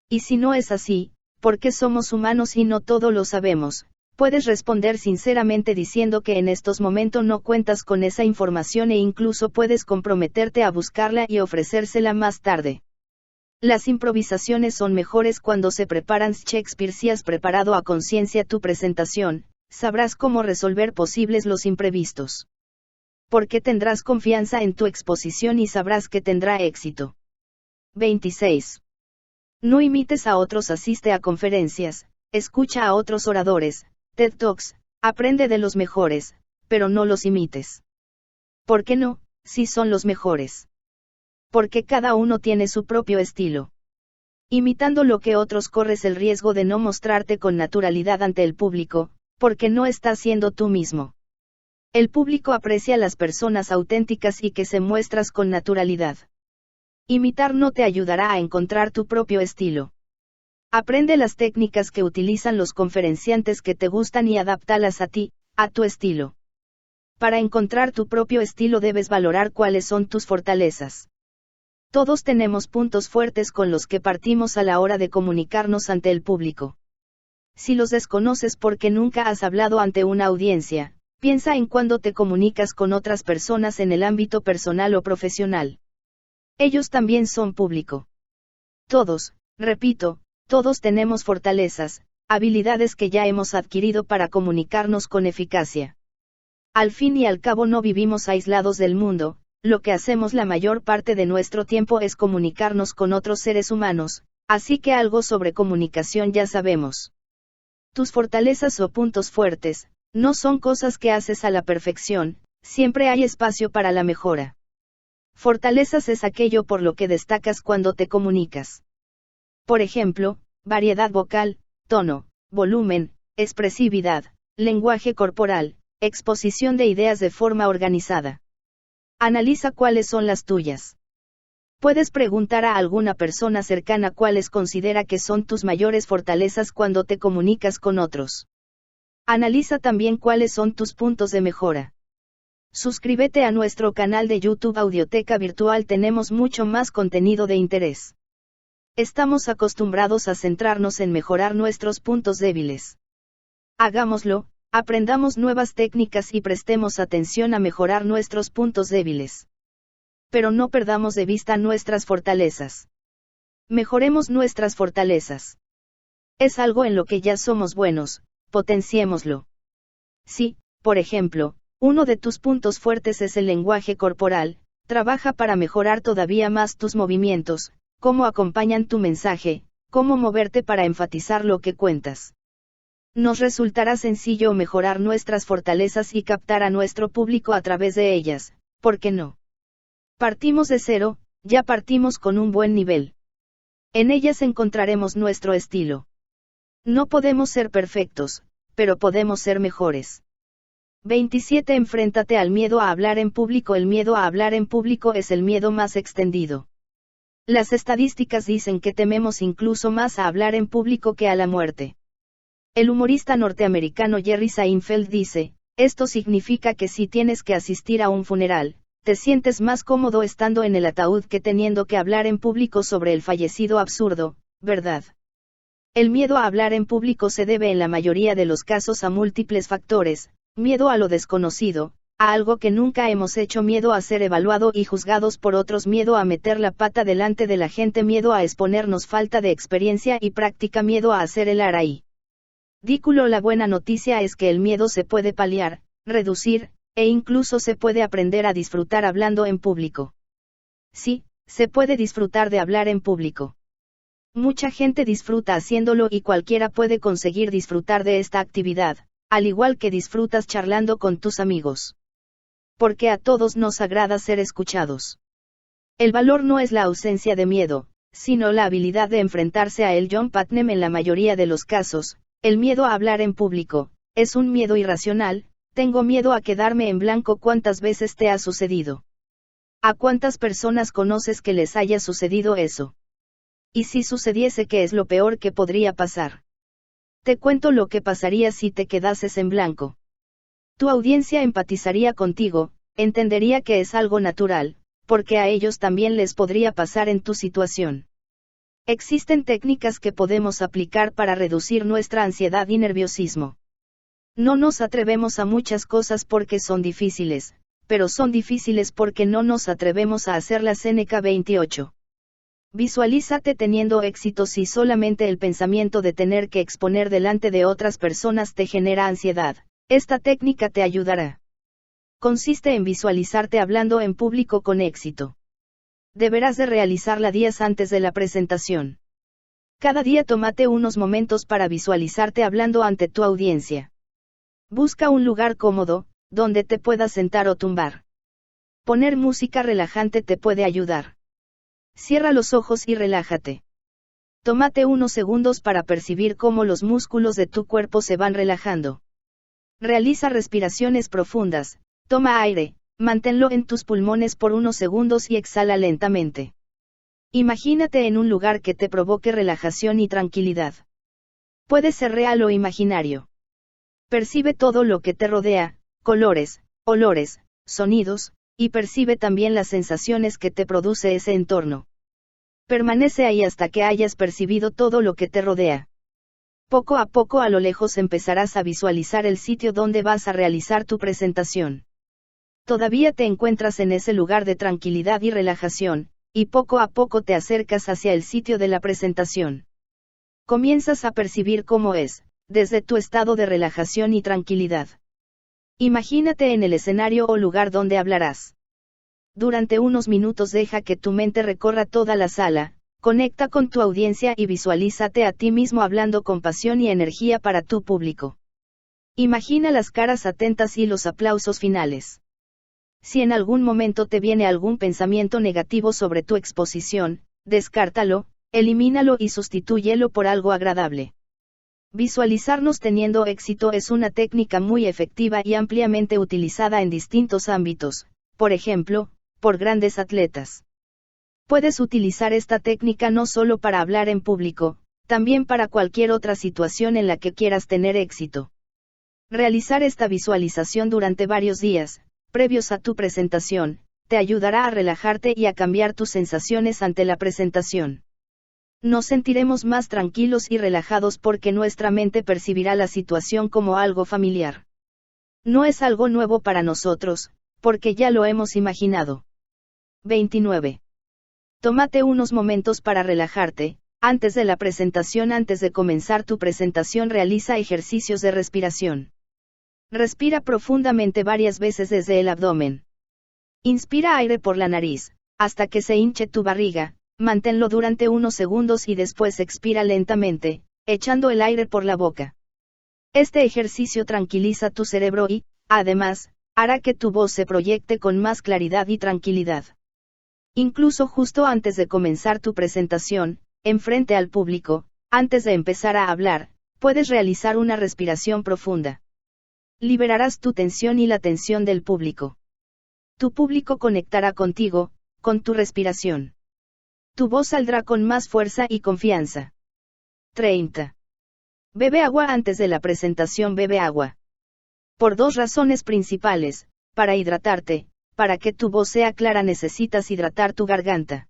Y si no es así, porque somos humanos y no todo lo sabemos, puedes responder sinceramente diciendo que en estos momentos no cuentas con esa información e incluso puedes comprometerte a buscarla y ofrecérsela más tarde. Las improvisaciones son mejores cuando se preparan. Shakespeare. Si has preparado a conciencia tu presentación, sabrás cómo resolver posibles los imprevistos. Porque tendrás confianza en tu exposición y sabrás que tendrá éxito. 26. No imites a otros. Asiste a conferencias, escucha a otros oradores, TED Talks, aprende de los mejores, pero no los imites. ¿Por qué no, si son los mejores? Porque cada uno tiene su propio estilo. Imitando lo que otros corres el riesgo de no mostrarte con naturalidad ante el público, porque no estás siendo tú mismo. El público aprecia las personas auténticas y que se muestras con naturalidad. Imitar no te ayudará a encontrar tu propio estilo. Aprende las técnicas que utilizan los conferenciantes que te gustan y adáptalas a ti, a tu estilo. Para encontrar tu propio estilo debes valorar cuáles son tus fortalezas. Todos tenemos puntos fuertes con los que partimos a la hora de comunicarnos ante el público. Si los desconoces porque nunca has hablado ante una audiencia, piensa en cuando te comunicas con otras personas en el ámbito personal o profesional. Ellos también son público. Todos, repito, todos tenemos fortalezas, habilidades que ya hemos adquirido para comunicarnos con eficacia. Al fin y al cabo no vivimos aislados del mundo, lo que hacemos la mayor parte de nuestro tiempo es comunicarnos con otros seres humanos, así que algo sobre comunicación ya sabemos. Tus fortalezas o puntos fuertes, no son cosas que haces a la perfección, siempre hay espacio para la mejora. Fortalezas es aquello por lo que destacas cuando te comunicas. Por ejemplo, variedad vocal, tono, volumen, expresividad, lenguaje corporal, exposición de ideas de forma organizada. Analiza cuáles son las tuyas. Puedes preguntar a alguna persona cercana cuáles considera que son tus mayores fortalezas cuando te comunicas con otros. Analiza también cuáles son tus puntos de mejora. Suscríbete a nuestro canal de YouTube Audioteca Virtual, tenemos mucho más contenido de interés. Estamos acostumbrados a centrarnos en mejorar nuestros puntos débiles. Hagámoslo, aprendamos nuevas técnicas y prestemos atención a mejorar nuestros puntos débiles. Pero no perdamos de vista nuestras fortalezas. Mejoremos nuestras fortalezas. Es algo en lo que ya somos buenos, potenciémoslo. Si, por ejemplo, uno de tus puntos fuertes es el lenguaje corporal, trabaja para mejorar todavía más tus movimientos, cómo acompañan tu mensaje, cómo moverte para enfatizar lo que cuentas. Nos resultará sencillo mejorar nuestras fortalezas y captar a nuestro público a través de ellas, ¿por qué no? Partimos de cero, ya partimos con un buen nivel. En ellas encontraremos nuestro estilo. No podemos ser perfectos, pero podemos ser mejores. 27. Enfréntate al miedo a hablar en público. El miedo a hablar en público es el miedo más extendido. Las estadísticas dicen que tememos incluso más a hablar en público que a la muerte. El humorista norteamericano Jerry Seinfeld dice, esto significa que si tienes que asistir a un funeral, te sientes más cómodo estando en el ataúd que teniendo que hablar en público sobre el fallecido absurdo, ¿verdad? El miedo a hablar en público se debe en la mayoría de los casos a múltiples factores: miedo a lo desconocido, a algo que nunca hemos hecho, miedo a ser evaluado y juzgados por otros, miedo a meter la pata delante de la gente, miedo a exponernos, falta de experiencia y práctica, miedo a hacer el araí. Ridículo. La buena noticia es que el miedo se puede paliar, reducir, e incluso se puede aprender a disfrutar hablando en público. Sí, se puede disfrutar de hablar en público. Mucha gente disfruta haciéndolo y cualquiera puede conseguir disfrutar de esta actividad, al igual que disfrutas charlando con tus amigos. Porque a todos nos agrada ser escuchados. El valor no es la ausencia de miedo, sino la habilidad de enfrentarse a él. John Putnam. En la mayoría de los casos, el miedo a hablar en público es un miedo irracional. Tengo miedo a quedarme en blanco. ¿Cuántas veces te ha sucedido? ¿A cuántas personas conoces que les haya sucedido eso? ¿Y si sucediese, qué es lo peor que podría pasar? Te cuento lo que pasaría si te quedases en blanco. Tu audiencia empatizaría contigo, entendería que es algo natural, porque a ellos también les podría pasar en tu situación. Existen técnicas que podemos aplicar para reducir nuestra ansiedad y nerviosismo. No nos atrevemos a muchas cosas porque son difíciles, pero son difíciles porque no nos atrevemos a hacerlas. Seneca 28. Visualízate teniendo éxito. Si solamente el pensamiento de tener que exponer delante de otras personas te genera ansiedad, esta técnica te ayudará. Consiste en visualizarte hablando en público con éxito. Deberás de realizarla días antes de la presentación. Cada día tómate unos momentos para visualizarte hablando ante tu audiencia. Busca un lugar cómodo, donde te puedas sentar o tumbar. Poner música relajante te puede ayudar. Cierra los ojos y relájate. Tómate unos segundos para percibir cómo los músculos de tu cuerpo se van relajando. Realiza respiraciones profundas, toma aire, manténlo en tus pulmones por unos segundos y exhala lentamente. Imagínate en un lugar que te provoque relajación y tranquilidad. Puede ser real o imaginario. Percibe todo lo que te rodea, colores, olores, sonidos, y percibe también las sensaciones que te produce ese entorno. Permanece ahí hasta que hayas percibido todo lo que te rodea. Poco a poco a lo lejos empezarás a visualizar el sitio donde vas a realizar tu presentación. Todavía te encuentras en ese lugar de tranquilidad y relajación, y poco a poco te acercas hacia el sitio de la presentación. Comienzas a percibir cómo es, desde tu estado de relajación y tranquilidad. Imagínate en el escenario o lugar donde hablarás. Durante unos minutos deja que tu mente recorra toda la sala, conecta con tu audiencia y visualízate a ti mismo hablando con pasión y energía para tu público. Imagina las caras atentas y los aplausos finales. Si en algún momento te viene algún pensamiento negativo sobre tu exposición, descártalo, elimínalo y sustitúyelo por algo agradable. Visualizarnos teniendo éxito es una técnica muy efectiva y ampliamente utilizada en distintos ámbitos, por ejemplo, por grandes atletas. Puedes utilizar esta técnica no solo para hablar en público, también para cualquier otra situación en la que quieras tener éxito. Realizar esta visualización durante varios días, previos a tu presentación, te ayudará a relajarte y a cambiar tus sensaciones ante la presentación. Nos sentiremos más tranquilos y relajados porque nuestra mente percibirá la situación como algo familiar. No es algo nuevo para nosotros, porque ya lo hemos imaginado. 29. Tómate unos momentos para relajarte. Antes de la presentación, antes de comenzar tu presentación, realiza ejercicios de respiración. Respira profundamente varias veces desde el abdomen. Inspira aire por la nariz, hasta que se hinche tu barriga, manténlo durante unos segundos y después expira lentamente, echando el aire por la boca. Este ejercicio tranquiliza tu cerebro y, además, hará que tu voz se proyecte con más claridad y tranquilidad. Incluso justo antes de comenzar tu presentación, enfrente al público, antes de empezar a hablar, puedes realizar una respiración profunda. Liberarás tu tensión y la tensión del público. Tu público conectará contigo, con tu respiración. Tu voz saldrá con más fuerza y confianza. 30. Bebe agua antes de la presentación. Bebe agua. Por dos razones principales: para hidratarte. Para que tu voz sea clara necesitas hidratar tu garganta.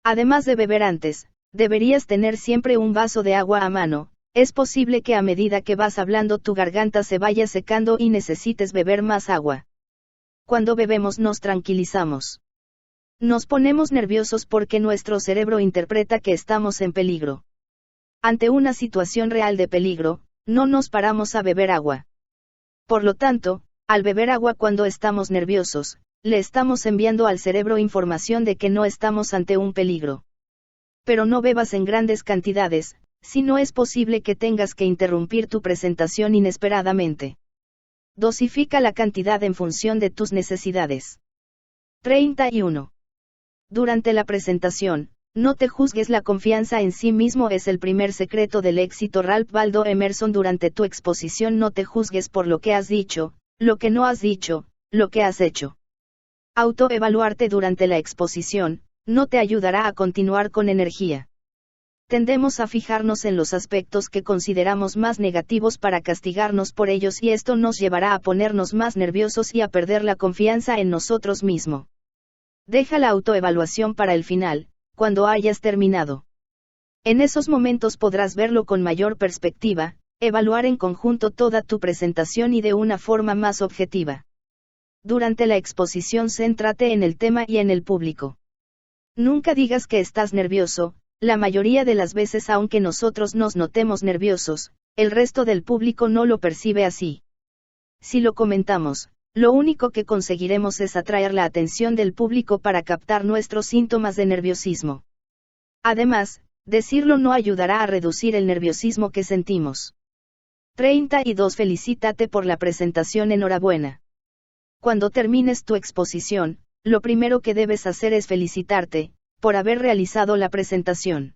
Además de beber antes, deberías tener siempre un vaso de agua a mano. Es posible que a medida que vas hablando tu garganta se vaya secando y necesites beber más agua. Cuando bebemos nos tranquilizamos. Nos ponemos nerviosos porque nuestro cerebro interpreta que estamos en peligro. Ante una situación real de peligro, no nos paramos a beber agua. Por lo tanto, al beber agua cuando estamos nerviosos, le estamos enviando al cerebro información de que no estamos ante un peligro. Pero no bebas en grandes cantidades, si no es posible que tengas que interrumpir tu presentación inesperadamente. Dosifica la cantidad en función de tus necesidades. 31. Durante la presentación, no te juzgues. La confianza en sí mismo es el primer secreto del éxito. Ralph Waldo Emerson. Durante tu exposición no te juzgues por lo que has dicho, lo que no has dicho, lo que has hecho. Autoevaluarte durante la exposición no te ayudará a continuar con energía. Tendemos a fijarnos en los aspectos que consideramos más negativos para castigarnos por ellos y esto nos llevará a ponernos más nerviosos y a perder la confianza en nosotros mismos. Deja la autoevaluación para el final, cuando hayas terminado. En esos momentos podrás verlo con mayor perspectiva, evaluar en conjunto toda tu presentación y de una forma más objetiva. Durante la exposición céntrate en el tema y en el público. Nunca digas que estás nervioso. La mayoría de las veces, aunque nosotros nos notemos nerviosos, el resto del público no lo percibe así. Si lo comentamos, lo único que conseguiremos es atraer la atención del público para captar nuestros síntomas de nerviosismo. Además, decirlo no ayudará a reducir el nerviosismo que sentimos. 32. Felicítate por la presentación. Enhorabuena. Cuando termines tu exposición, lo primero que debes hacer es felicitarte por haber realizado la presentación.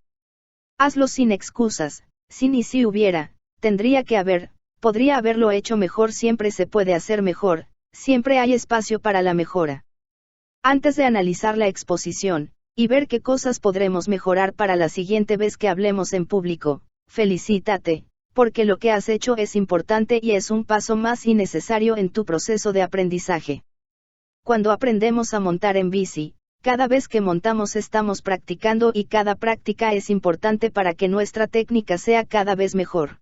Hazlo sin excusas, sin y si hubiera, tendría que haber, podría haberlo hecho mejor. Siempre se puede hacer mejor, siempre hay espacio para la mejora. Antes de analizar la exposición, y ver qué cosas podremos mejorar para la siguiente vez que hablemos en público. Felicítate, porque lo que has hecho es importante y es un paso más y necesario en tu proceso de aprendizaje. Cuando aprendemos a montar en bici, cada vez que montamos estamos practicando y cada práctica es importante para que nuestra técnica sea cada vez mejor.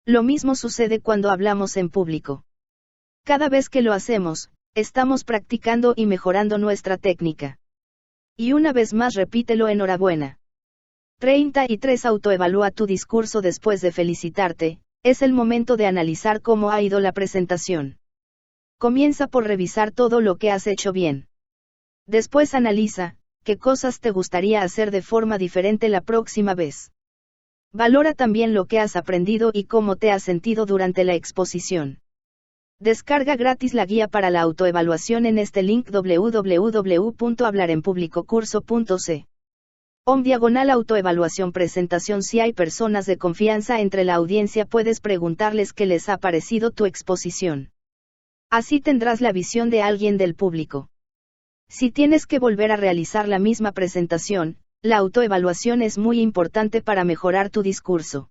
Lo mismo sucede cuando hablamos en público. Cada vez que lo hacemos, estamos practicando y mejorando nuestra técnica. Y una vez más repítelo: enhorabuena. 33. Autoevalúa tu discurso después de felicitarte. Es el momento de analizar cómo ha ido la presentación. Comienza por revisar todo lo que has hecho bien. Después analiza, qué cosas te gustaría hacer de forma diferente la próxima vez. Valora también lo que has aprendido y cómo te has sentido durante la exposición. Descarga gratis la guía para la autoevaluación en este link: www.hablarenpublicocurso.c. /autoevaluación presentación. Si hay personas de confianza entre la audiencia, puedes preguntarles qué les ha parecido tu exposición. Así tendrás la visión de alguien del público. Si tienes que volver a realizar la misma presentación, la autoevaluación es muy importante para mejorar tu discurso.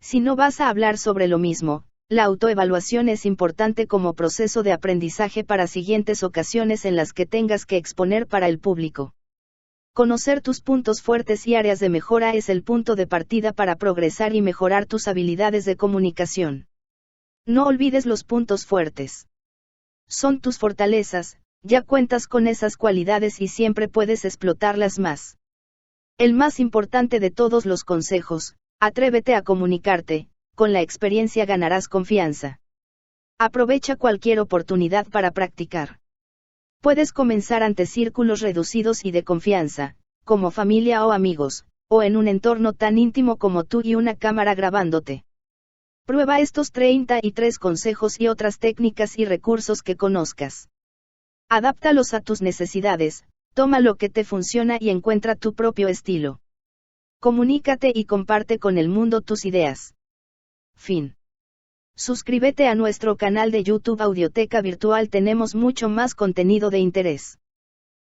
Si no vas a hablar sobre lo mismo, la autoevaluación es importante como proceso de aprendizaje para siguientes ocasiones en las que tengas que exponer para el público. Conocer tus puntos fuertes y áreas de mejora es el punto de partida para progresar y mejorar tus habilidades de comunicación. No olvides los puntos fuertes. Son tus fortalezas, ya cuentas con esas cualidades y siempre puedes explotarlas más. El más importante de todos los consejos: atrévete a comunicarte, con la experiencia ganarás confianza. Aprovecha cualquier oportunidad para practicar. Puedes comenzar ante círculos reducidos y de confianza, como familia o amigos, o en un entorno tan íntimo como tú y una cámara grabándote. Prueba estos 33 consejos y otras técnicas y recursos que conozcas. Adáptalos a tus necesidades, toma lo que te funciona y encuentra tu propio estilo. Comunícate y comparte con el mundo tus ideas. Fin. Suscríbete a nuestro canal de YouTube Audioteca Virtual, tenemos mucho más contenido de interés.